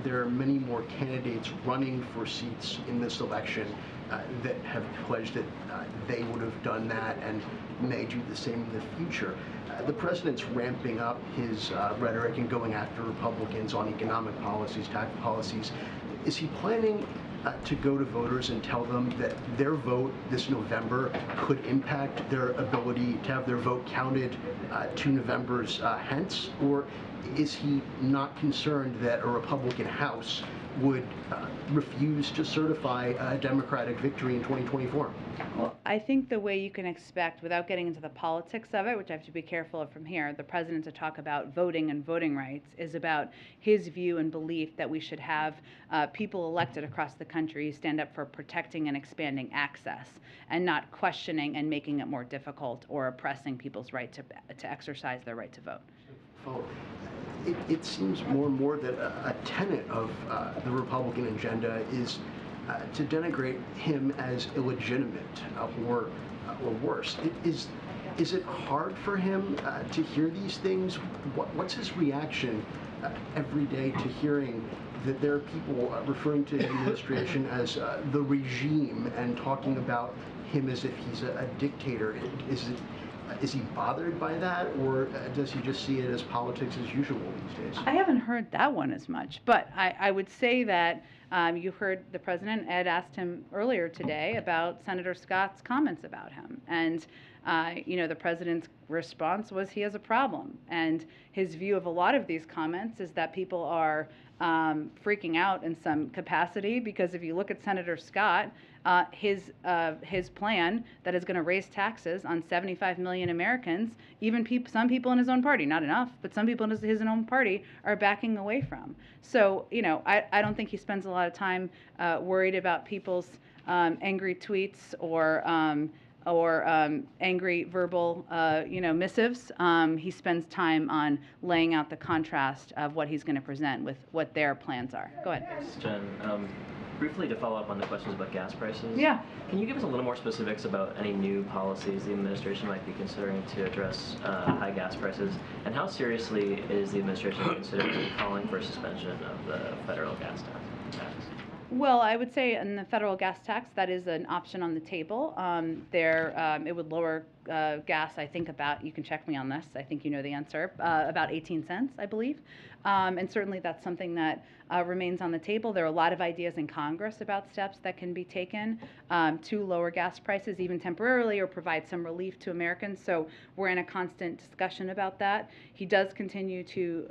There are many more candidates running for seats in this election that have pledged that they would have done that and may do the same in the future. The president's ramping up his rhetoric and going after Republicans on economic policies, tax policies. Is he planning to go to voters and tell them that their vote this November could impact their ability to have their vote counted 2 Novembers hence? Or is he not concerned that a Republican House would refuse to certify a Democratic victory in 2024? Well, I think the way you can expect, without getting into the politics of it, which I have to be careful of from here, the president to talk about voting and voting rights is about his view and belief that we should have people elected across the country who stand up for protecting and expanding access and not questioning and making it more difficult or oppressing people's right to exercise their right to vote. Well, it seems more and more that a tenet of the Republican agenda is to denigrate him as illegitimate or worse. Is it hard for him to hear these things? What's his reaction every day to hearing that there are people referring to his administration as the regime and talking about him as if he's a dictator? Is he bothered by that, or does he just see it as politics as usual these days? I haven't heard that one as much, but I would say that you heard the president, Ed asked him earlier today about Senator Scott's comments about him. And, the president's response was he has a problem. And his view of a lot of these comments is that people are freaking out in some capacity, because if you look at Senator Scott, his plan that is going to raise taxes on 75 million Americans, even some people in his own party, not enough, but some people in his own party are backing away from. So, I don't think he spends a lot of time worried about people's angry tweets or angry verbal, missives. He spends time on laying out the contrast of what he's going to present with what their plans are. Go ahead. Thanks, Jen. Briefly to follow up on the questions about gas prices. Yeah. Can you give us a little more specifics about any new policies the administration might be considering to address high gas prices? And how seriously is the administration considering calling for a suspension of the federal gas tax? Well, I would say in the federal gas tax, that is an option on the table. It would lower gas, I think you can check me on this, I think you know the answer, about 18 cents, I believe. And certainly that's something that remains on the table. There are a lot of ideas in Congress about steps that can be taken to lower gas prices, even temporarily, or provide some relief to Americans. So we're in a constant discussion about that. He does continue to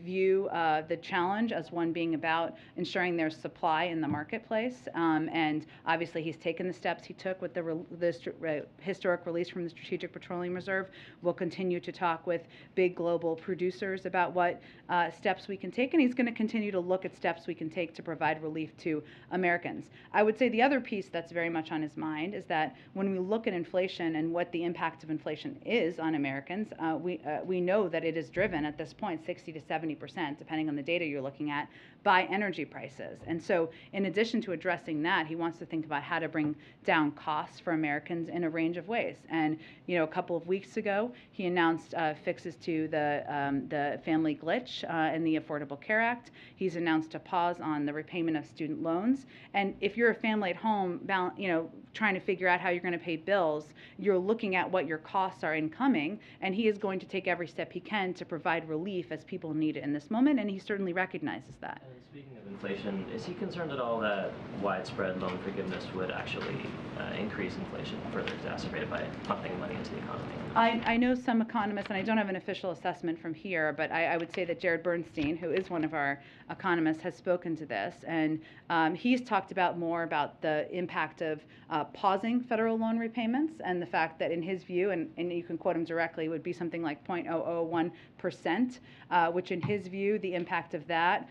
view the challenge as one being about ensuring there's supply in the marketplace. And obviously he's taken the steps he took with the historic release from the Strategic Petroleum Reserve. We'll continue to talk with big global producers about what steps we can take, and he's going to continue to look at steps we can take to provide relief to Americans. I would say the other piece that's very much on his mind is that when we look at inflation and what the impact of inflation is on Americans, we know that it is driven at this point 60 to 70%, depending on the data you're looking at, by energy prices. And so in addition to addressing that, he wants to think about how to bring down costs for Americans in a range of ways. And a couple of weeks ago, he announced fixes to the family glitch in the Affordable Care Act. He's announced a pause on the repayment of student loans. And if you're a family at home, trying to figure out how you're going to pay bills, you're looking at what your costs are incoming, and he is going to take every step he can to provide relief as people need it in this moment, and he certainly recognizes that. And speaking of inflation. Is he concerned at all that widespread loan forgiveness would actually increase inflation, further exacerbated by pumping money into the economy? I know some economists, and I don't have an official assessment from here, but I would say that Jared Bernstein, who is one of our economists, has spoken to this, and he's talked about more about the impact of pausing federal loan repayments and the fact that in his view, and you can quote him directly, would be something like 0.001%, which in his view, the impact of that,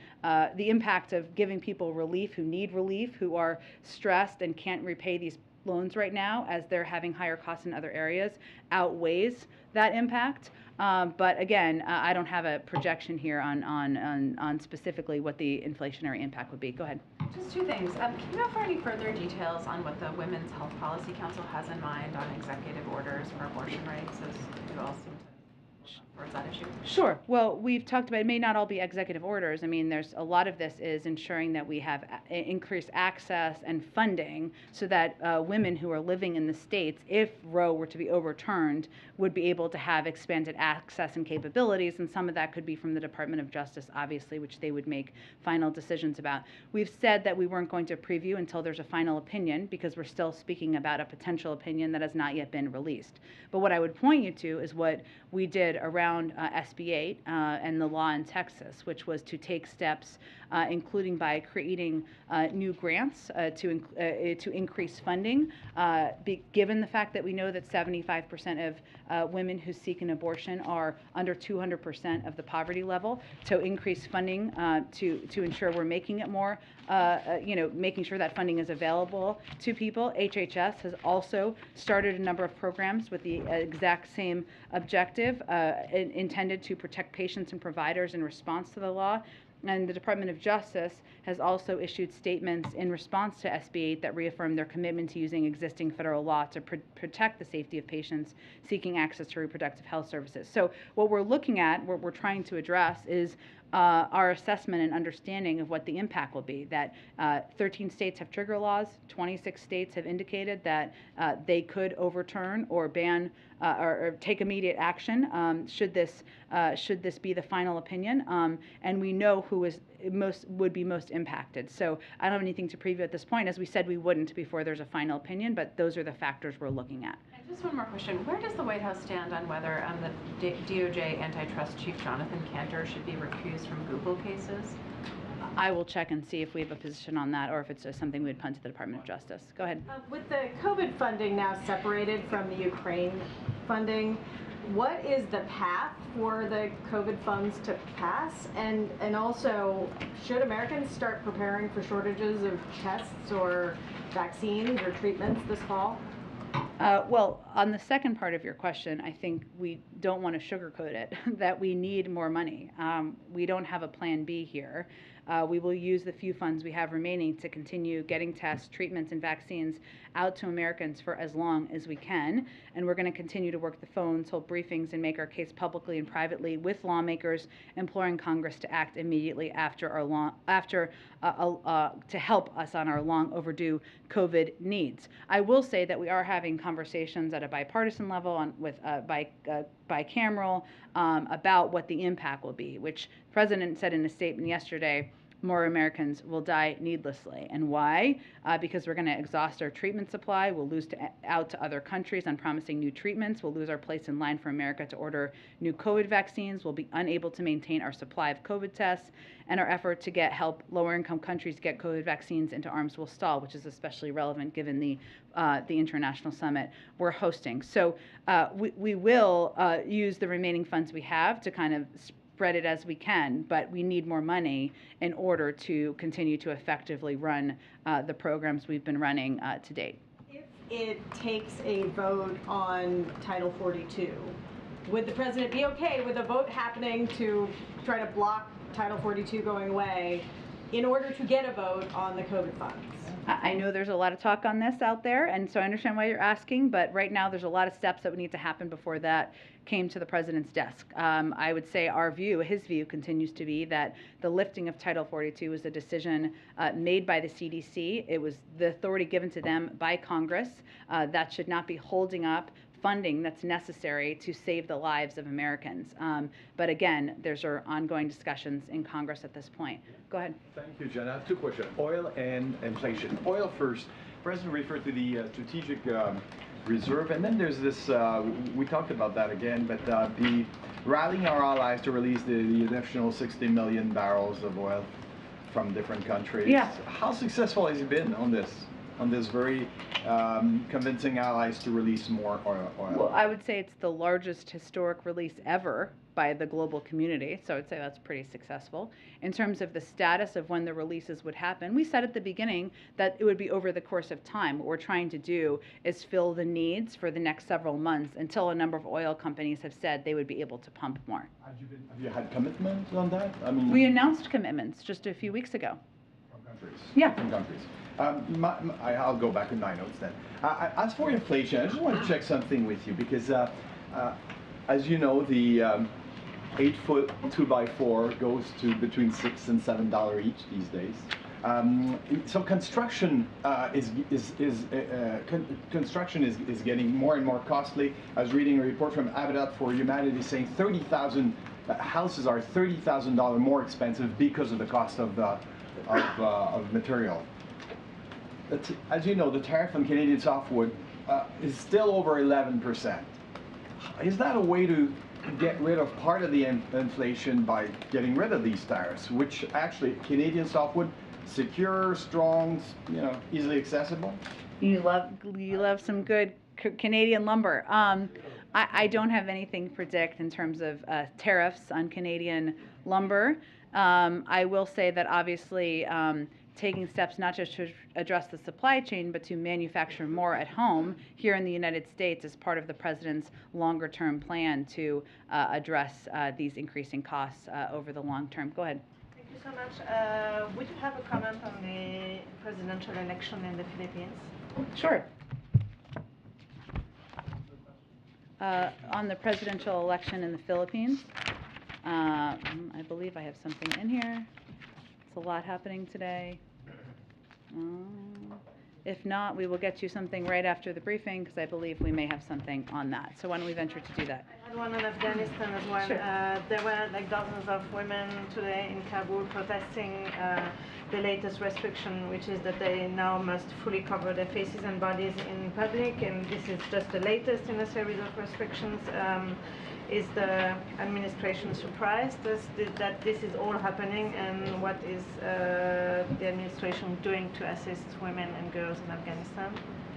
the impact of giving people relief who need relief, who are stressed and can't repay these loans right now as they're having higher costs in other areas, outweighs that impact. But again, I don't have a projection here on specifically what the inflationary impact would be. Go ahead. Just two things. Can you offer any further details on what the Women's Health Policy Council has in mind on executive orders for abortion rights, as you all seem to towards that issue? Sure. Well, we've talked about it may not all be executive orders. I mean, there's a lot of this is ensuring that we have increased access and funding so that women who are living in the states, if Roe were to be overturned, would be able to have expanded access and capabilities. And some of that could be from the Department of Justice, obviously, which they would make final decisions about. We've said that we weren't going to preview until there's a final opinion because we're still speaking about a potential opinion that has not yet been released. But what I would point you to is what we did around SB 8 and the law in Texas, which was to take steps, including by creating new grants to increase funding, given the fact that we know that 75% of women who seek an abortion are under 200% of the poverty level, to increase funding to ensure we're making it more, making sure that funding is available to people. HHS has also started a number of programs with the exact same objective, intended to protect patients and providers in response to the law. And the Department of Justice has also issued statements in response to SB 8 that reaffirm their commitment to using existing federal law to protect the safety of patients seeking access to reproductive health services. So what we're looking at, what we're trying to address is our assessment and understanding of what the impact will be. That 13 states have trigger laws, 26 states have indicated that they could overturn or ban or take immediate action should this be the final opinion, and we know who would be most impacted. So I don't have anything to preview at this point. As we said, we wouldn't before there's a final opinion, but those are the factors we're looking at. And just one more question. Where does the White House stand on whether the DOJ antitrust chief Jonathan Kantor should be recused from Google cases? I will check and see if we have a position on that or if it's something we'd punt to the Department of Justice. Go ahead. With the COVID funding now separated from the Ukraine funding, what is the path for the COVID funds to pass? And also, should Americans start preparing for shortages of tests or vaccines or treatments this fall? Well, on the second part of your question, I think we don't want to sugarcoat it, that we need more money. We don't have a plan B here. We will use the few funds we have remaining to continue getting tests, treatments, and vaccines out to Americans for as long as we can. And we're going to continue to work the phones, hold briefings, and make our case publicly and privately with lawmakers, imploring Congress to act immediately to help us on our long overdue COVID needs. I will say that we are having conversations at a bipartisan level with bicameral about what the impact will be, which the President said in a statement yesterday, more Americans will die needlessly. And why? Because we're going to exhaust our treatment supply. We'll lose out to other countries on promising new treatments. We'll lose our place in line for America to order new COVID vaccines. We'll be unable to maintain our supply of COVID tests. And our effort to help lower-income countries get COVID vaccines into arms will stall, which is especially relevant given the international summit we're hosting. So we will use the remaining funds we have to kind of spread it as we can, but we need more money in order to continue to effectively run the programs we've been running to date. If it takes a vote on Title 42, would the president be okay with a vote happening to try to block Title 42 going away in order to get a vote on the COVID funds? I know there's a lot of talk on this out there, and so I understand why you're asking, but right now there's a lot of steps that would need to happen before that came to the president's desk. I would say his view continues to be that the lifting of Title 42 was a decision made by the CDC. It was the authority given to them by Congress. That should not be holding up funding that's necessary to save the lives of Americans. But again, there's our ongoing discussions in Congress at this point. Go ahead. Thank you, Jen. I have two questions. Oil and inflation. Oil first. President referred to the strategic reserve, and then there's this, we talked about that again, but the rallying our allies to release the additional 60 million barrels of oil from different countries. Yeah. How successful has he been on this very convincing allies to release more oil? Well, I would say it's the largest historic release ever by the global community, so I would say that's pretty successful. In terms of the status of when the releases would happen, we said at the beginning that it would be over the course of time. What we're trying to do is fill the needs for the next several months until a number of oil companies have said they would be able to pump more. Have you had commitments on that? I mean, we announced commitments just a few weeks ago. From countries? Yeah. From countries. I'll go back to my notes then. As for inflation, I just want to check something with you because, as you know, the 8-foot 2x4 goes to between $6 and $7 each these days. So construction is getting more and more costly. I was reading a report from Habitat for Humanity saying 30,000 houses are $30,000 more expensive because of the cost of material. As you know, the tariff on Canadian softwood is still over 11%. Is that a way to get rid of part of the inflation by getting rid of these tariffs, which actually Canadian softwood, secure, strong, easily accessible? You love some good Canadian lumber. I don't have anything to predict in terms of tariffs on Canadian lumber. I will say that obviously taking steps not just to address the supply chain, but to manufacture more at home here in the United States as part of the President's longer-term plan to address these increasing costs over the long term. Go ahead. Thank you so much. Would you have a comment on the presidential election in the Philippines? Sure. On the presidential election in the Philippines, I believe I have something in here. It's a lot happening today. If not, we will get you something right after the briefing because I believe we may have something on that. So why don't we venture to do that? I had one on Afghanistan as well. Sure. There were like dozens of women today in Kabul protesting the latest restriction, which is that they now must fully cover their faces and bodies in public, and this is just the latest in a series of restrictions. Is the administration surprised that this is all happening, and what is the administration doing to assist women and girls in Afghanistan?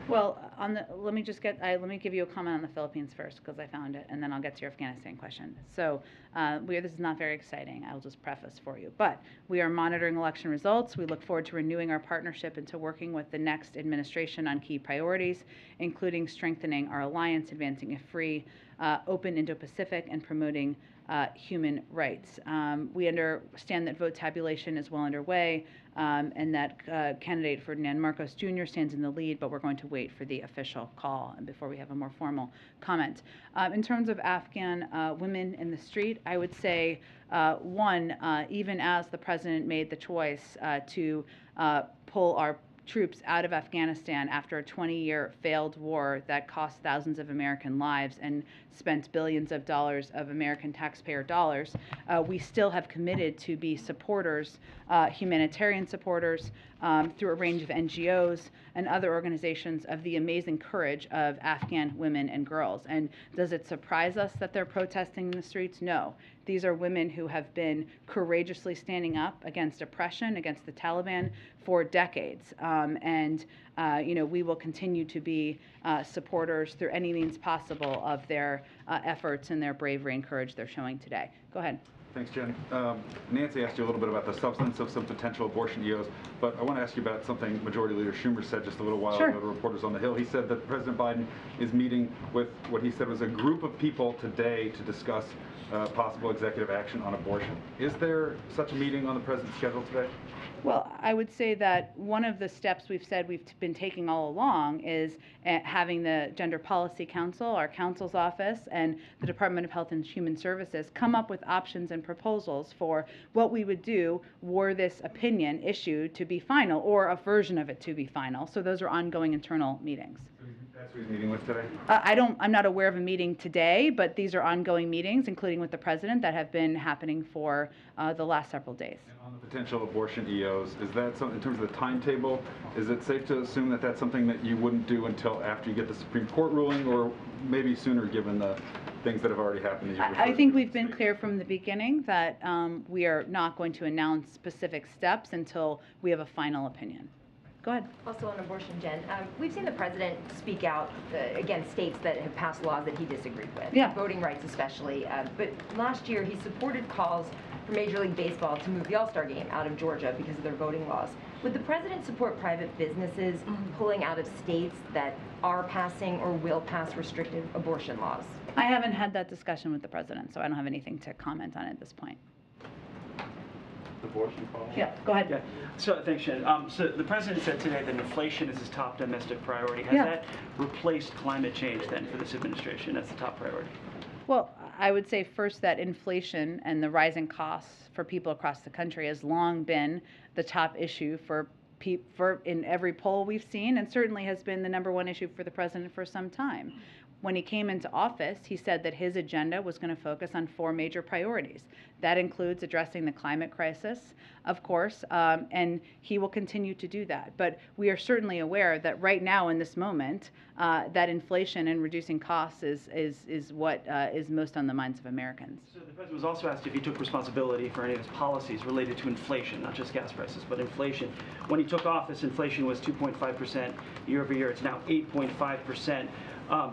Well, let me give you a comment on the Philippines first because I found it, and then I'll get to your Afghanistan question. So this is not very exciting. I'll just preface for you, but we are monitoring election results. We look forward to renewing our partnership and to working with the next administration on key priorities, including strengthening our alliance, advancing a free, open Indo-Pacific, and promoting human rights. We understand that vote tabulation is well underway, and that candidate Ferdinand Marcos Jr. stands in the lead, but we're going to wait for the official call and before we have a more formal comment. In terms of Afghan women in the street, I would say, even as the president made the choice to pull our troops out of Afghanistan after a 20-year failed war that cost thousands of American lives and spent billions of dollars of American taxpayer dollars, we still have committed to be supporters, humanitarian supporters, through a range of NGOs and other organizations of the amazing courage of Afghan women and girls. And does it surprise us that they're protesting in the streets? No. These are women who have been courageously standing up against oppression, against the Taliban for decades. We will continue to be supporters through any means possible of their efforts and their bravery and courage they're showing today. Go ahead. Thanks, Jen. Nancy asked you a little bit about the substance of some potential abortion deals, but I want to ask you about something Majority Leader Schumer said just a little while ago to reporters on the Hill. He said that President Biden is meeting with what he said was a group of people today to discuss possible executive action on abortion. Is there such a meeting on the president's schedule today? Well, I would say that one of the steps we've been taking all along is having the Gender Policy Council, our counsel's office, and the Department of Health and Human Services come up with options and proposals for what we would do were this opinion issued to be final or a version of it to be final. So those are ongoing internal meetings. So That's who he's meeting with today? I'm not aware of a meeting today, but these are ongoing meetings, including with the president, that have been happening for the last several days. And on the potential abortion EOs, is that something, in terms of the timetable, is it safe to assume that that's something that you wouldn't do until after you get the Supreme Court ruling, or maybe sooner given the things that have already happened? I think we've been clear from the beginning that we are not going to announce specific steps until we have a final opinion. Go ahead. Also on abortion, Jen, we've seen the president speak out against states that have passed laws that he disagreed with, voting rights especially. But last year he supported calls for Major League Baseball to move the All-Star game out of Georgia because of their voting laws. Would the president support private businesses pulling out of states that are passing or will pass restrictive abortion laws? I haven't had that discussion with the president, so I don't have anything to comment on at this point. Abortion follow-up? Yeah, go ahead. Yeah. So thanks, Jen. So the president said today that inflation is his top domestic priority. Has that replaced climate change then for this administration as the top priority? Well, I would say first that inflation and the rising costs for people across the country has long been the top issue for in every poll we've seen, and certainly has been the #1 issue for the president for some time. When he came into office, he said that his agenda was going to focus on 4 major priorities. That includes addressing the climate crisis, of course, and he will continue to do that. But we are certainly aware that right now in this moment, that inflation and reducing costs is what is most on the minds of Americans. So the president was also asked if he took responsibility for any of his policies related to inflation, not just gas prices, but inflation. When he took office, inflation was 2.5% year over year. It's now 8.5%.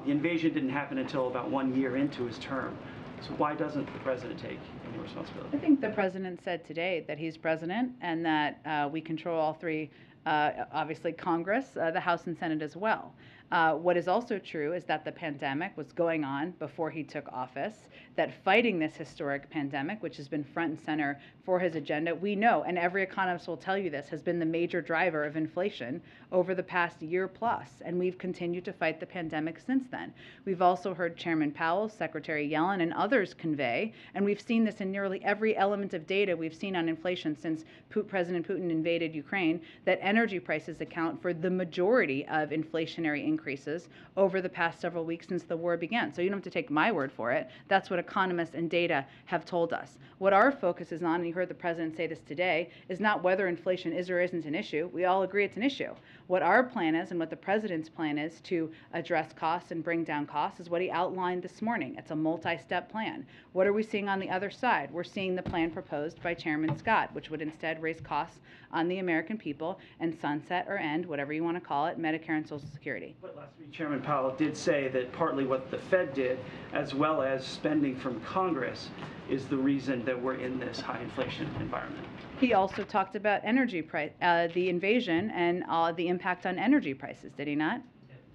The invasion didn't happen until about 1 year into his term. So why doesn't the president take any responsibility? I think the president said today that he's president and that we control all 3, obviously Congress, the House and Senate as well. What is also true is that the pandemic was going on before he took office, that fighting this historic pandemic, which has been front and center for his agenda, we know, and every economist will tell you this, has been the major driver of inflation over the past year plus, and we've continued to fight the pandemic since then. We've also heard Chairman Powell, Secretary Yellen, and others convey, and we've seen this in nearly every element of data we've seen on inflation since President Putin invaded Ukraine, that energy prices account for the majority of inflationary increases over the past several weeks since the war began. So you don't have to take my word for it. That's what economists and data have told us. What our focus is on, and you heard the president say this today, is not whether inflation is or isn't an issue. We all agree it's an issue. What our plan is and what the president's plan is to address costs and bring down costs is what he outlined this morning. It's a multi-step plan. What are we seeing on the other side? We're seeing the plan proposed by Chairman Scott, which would instead raise costs on the American people and sunset or end, whatever you want to call it, Medicare and Social Security. But last week, Chairman Powell did say that partly what the Fed did, as well as spending from Congress, is the reason that we're in this high inflation environment. He also talked about energy price, the invasion and the impact on energy prices, did he not?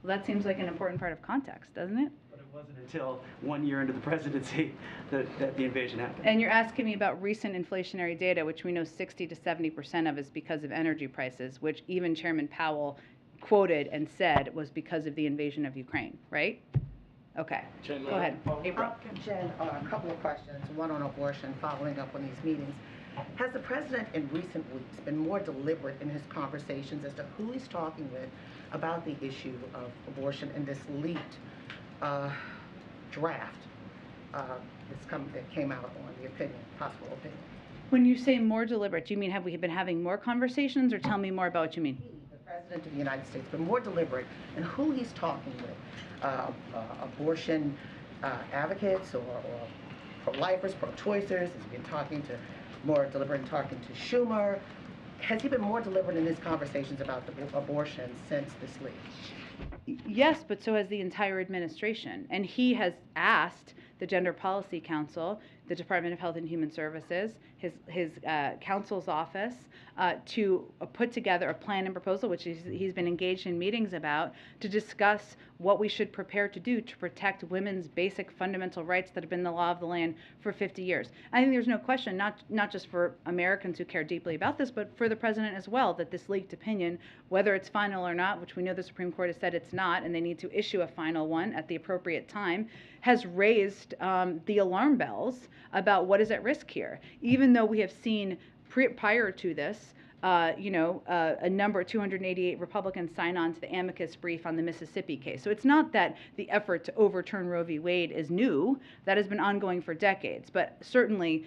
Well, that seems like an important part of context, doesn't it? But it wasn't until 1 year into the presidency that the invasion happened. And you're asking me about recent inflationary data, which we know 60 to 70% of is because of energy prices, which even Chairman Powell quoted and said was because of the invasion of Ukraine, right? Okay, Jen, go ahead. April. Jen, a couple of questions, one on abortion, following up on these meetings. Has the president in recent weeks been more deliberate in his conversations as to who he's talking with about the issue of abortion in this leaked draft that came out on the opinion, possible opinion? When you say more deliberate, do you mean have we been having more conversations, or tell me more about what you mean? The president of the United States been more deliberate in who he's talking with, abortion advocates or pro-lifers, pro-choicers. Has he been more deliberate in talking to Schumer? Has he been more deliberate in his conversations about abortion since this leak? Yes, but so has the entire administration. And he has asked the Gender Policy Council, the Department of Health and Human Services, his counsel's office, to put together a plan and proposal, which he's been engaged in meetings about, to discuss what we should prepare to do to protect women's basic fundamental rights that have been the law of the land for 50 years. I think there's no question, not just for Americans who care deeply about this, but for the president as well, that this leaked opinion, whether it's final or not, which we know the Supreme Court has said it's not, and they need to issue a final one at the appropriate time, has raised the alarm bells about what is at risk here. Even though we have seen prior to this a number 288 Republicans sign on to the amicus brief on the Mississippi case. So it's not that the effort to overturn Roe v. Wade is new. That has been ongoing for decades. But certainly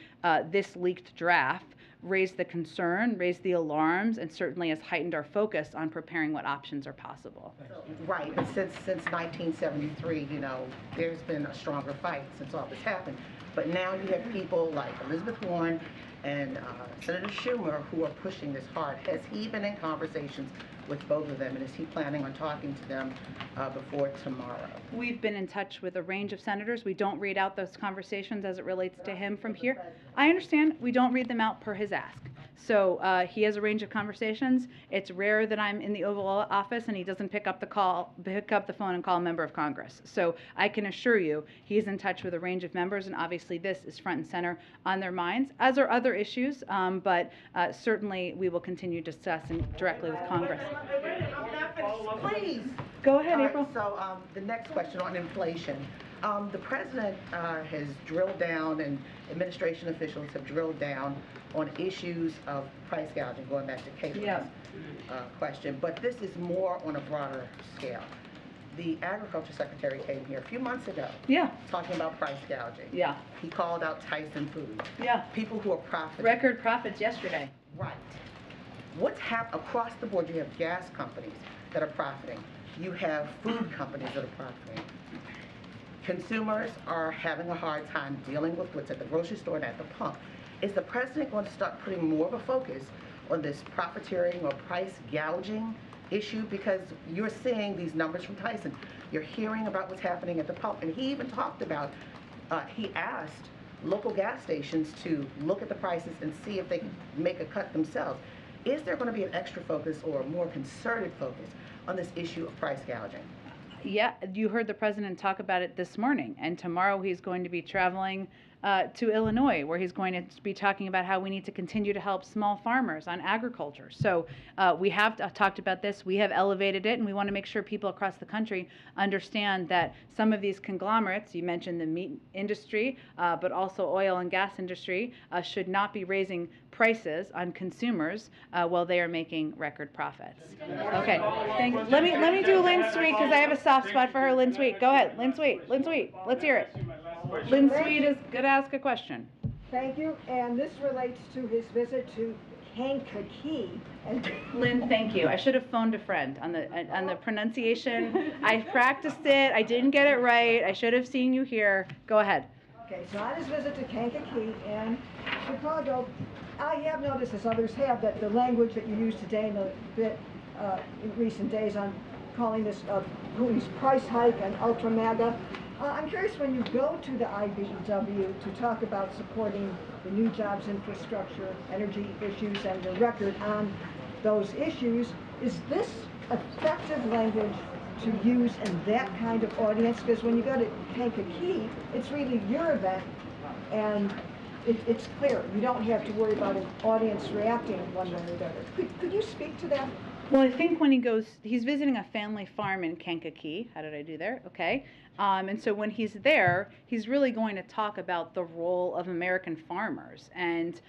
this leaked draft raised the concern, raised the alarms, and certainly has heightened our focus on preparing what options are possible. Right, and since 1973, there's been a stronger fight since all this happened. But now you have people like Elizabeth Warren and Senator Schumer who are pushing this hard. Has he been in conversations with both of them, and is he planning on talking to them before tomorrow? We've been in touch with a range of senators. We don't read out those conversations as it relates to him from here. I understand. We don't read them out per his ask. So he has a range of conversations. It's rare that I'm in the Oval Office and he doesn't pick up the phone and call a member of Congress. So I can assure you he's in touch with a range of members, and obviously this is front and center on their minds, as are other issues, but certainly we will continue discussing directly with Congress. Please. Go ahead, April. So the next question on inflation. The president has drilled down, and administration officials have drilled down on issues of price gouging, going back to Caitlin's question, but this is more on a broader scale. The Agriculture Secretary came here a few months ago talking about price gouging. Yeah. He called out Tyson Foods. Yeah. People who are profiting. Record profits yesterday. Right. What's happened across the board? You have gas companies that are profiting. You have food companies that are profiting. Consumers are having a hard time dealing with what's at the grocery store and at the pump. Is the president going to start putting more of a focus on this profiteering or price gouging issue? Because you're seeing these numbers from Tyson. You're hearing about what's happening at the pump. And he even talked about, he asked local gas stations to look at the prices and see if they can make a cut themselves. Is there going to be an extra focus or a more concerted focus on this issue of price gouging? Yeah, you heard the president talk about it this morning, and tomorrow he's going to be traveling to Illinois, where he's going to be talking about how we need to continue to help small farmers on agriculture. So we have talked about this, we have elevated it, and we want to make sure people across the country understand that some of these conglomerates, you mentioned the meat industry, but also oil and gas industry, should not be raising prices on consumers while they are making record profits. Okay, thanks. Let me do Lynn Sweet, because I have a soft spot for her. Lynn Sweet, go ahead. Lynn Sweet, let's hear it. Lynn Sweet is going to ask a question. Thank you, and this relates to his visit to Kankakee. And Lynn, thank you. I should have phoned a friend on the pronunciation. I practiced it. I didn't get it right. I should have seen you here. Go ahead. Okay, so on his visit to Kankakee and Chicago, I have noticed, as others have, that the language that you used today in recent days on calling this Putin's price hike and ultra MAGA. I'm curious, when you go to the IBEW to talk about supporting the new jobs infrastructure, energy issues, and the record on those issues, is this effective language to use in that kind of audience? Because when you go to Kankakee, it's really your event, and it's clear. You don't have to worry about an audience reacting one way or the other. Could you speak to that? Well, I think when he goes, he's visiting a family farm in Kankakee. How did I do there? Okay. And so when he's there, he's really going to talk about the role of American farmers and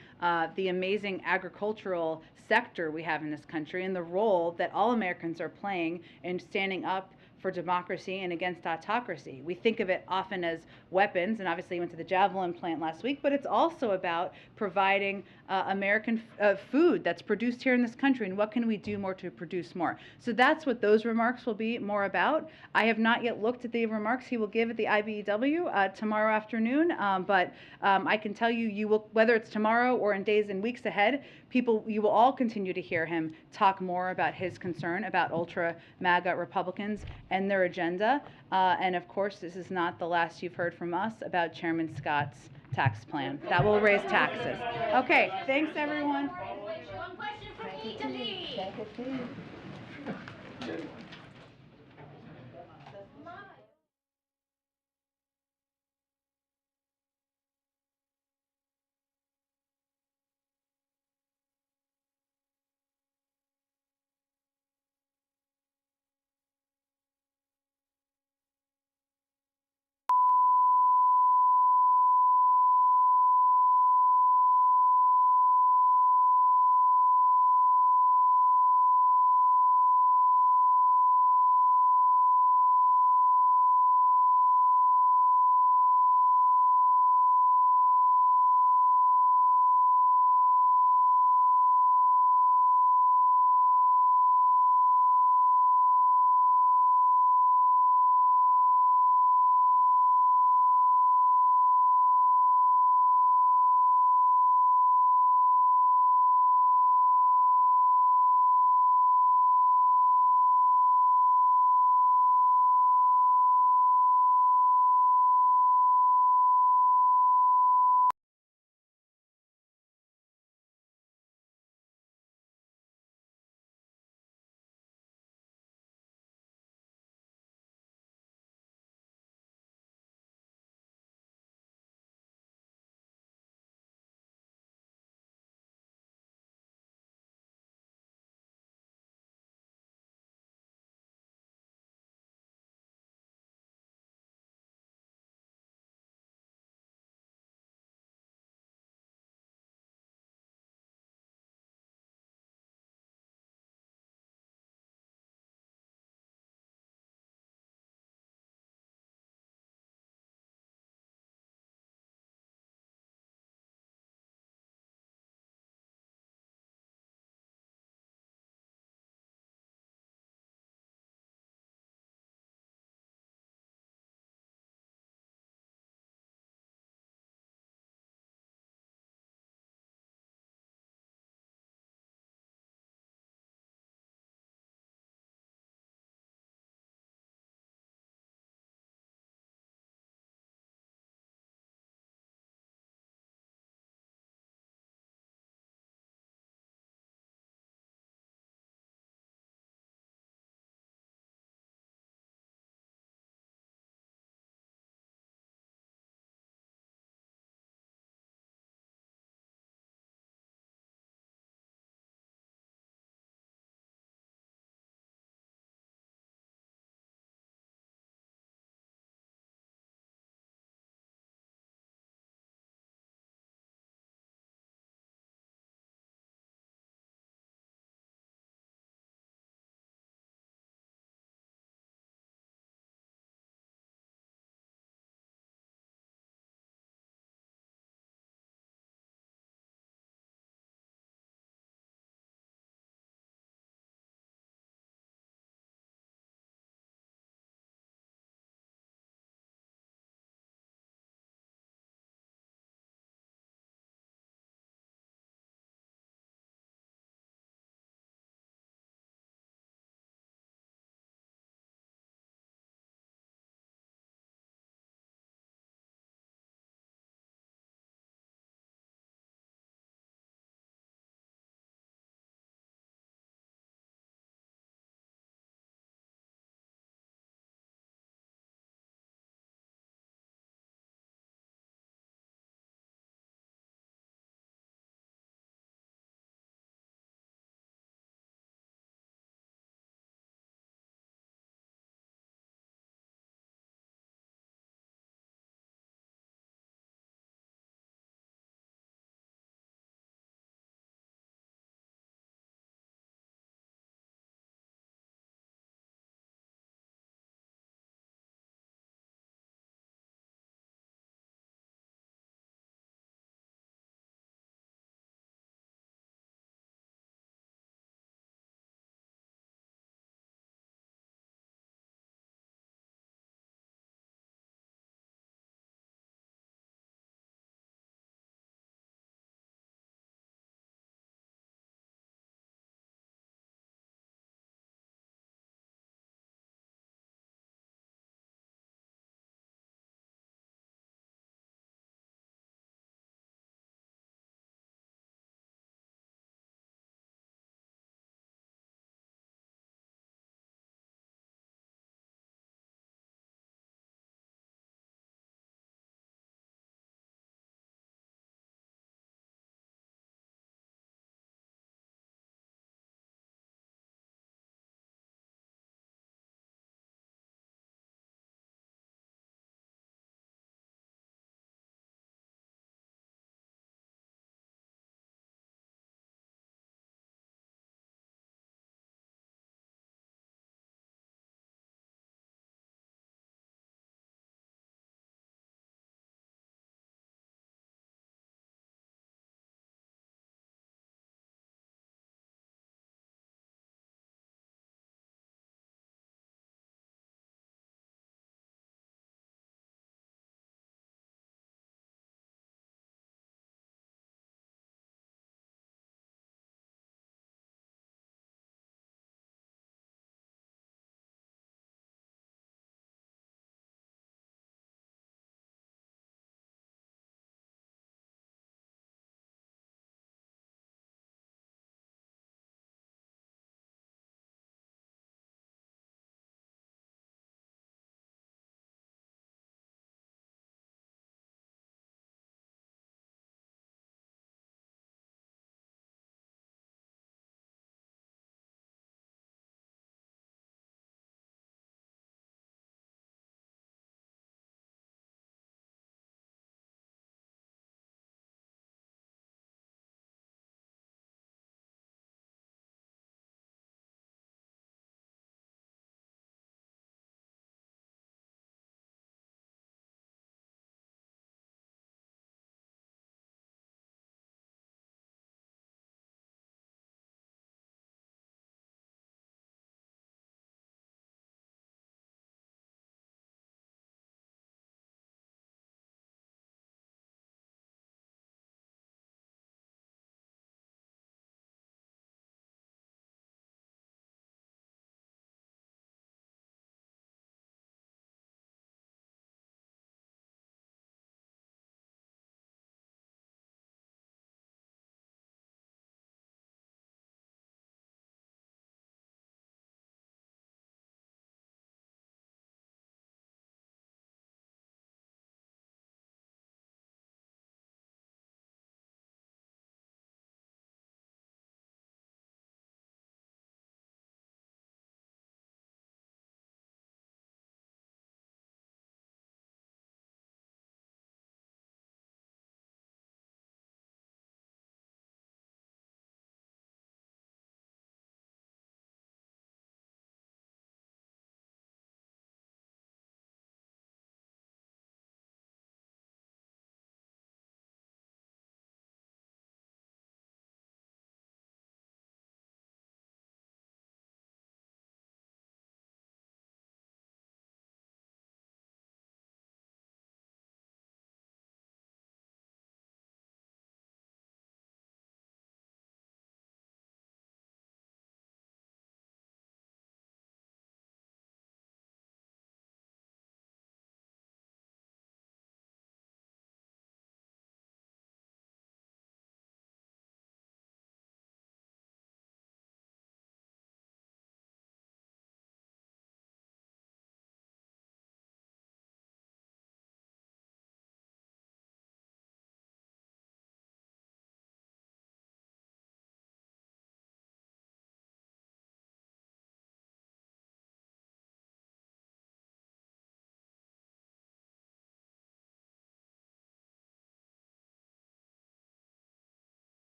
the amazing agricultural sector we have in this country, and the role that all Americans are playing in standing up for democracy and against autocracy. We think of it often as weapons, and obviously he went to the Javelin plant last week, but it's also about providing American food that's produced here in this country, and what can we do more to produce more. So that's what those remarks will be more about. I have not yet looked at the remarks he will give at the IBEW tomorrow afternoon, but I can tell you, you will, whether it's tomorrow or in days and weeks ahead, you will all continue to hear him talk more about his concern about ultra MAGA Republicans and their agenda. And of course, this is not the last you've heard from us about Chairman Scott's tax plan. That will raise taxes. Okay, thanks everyone. One question for each of these.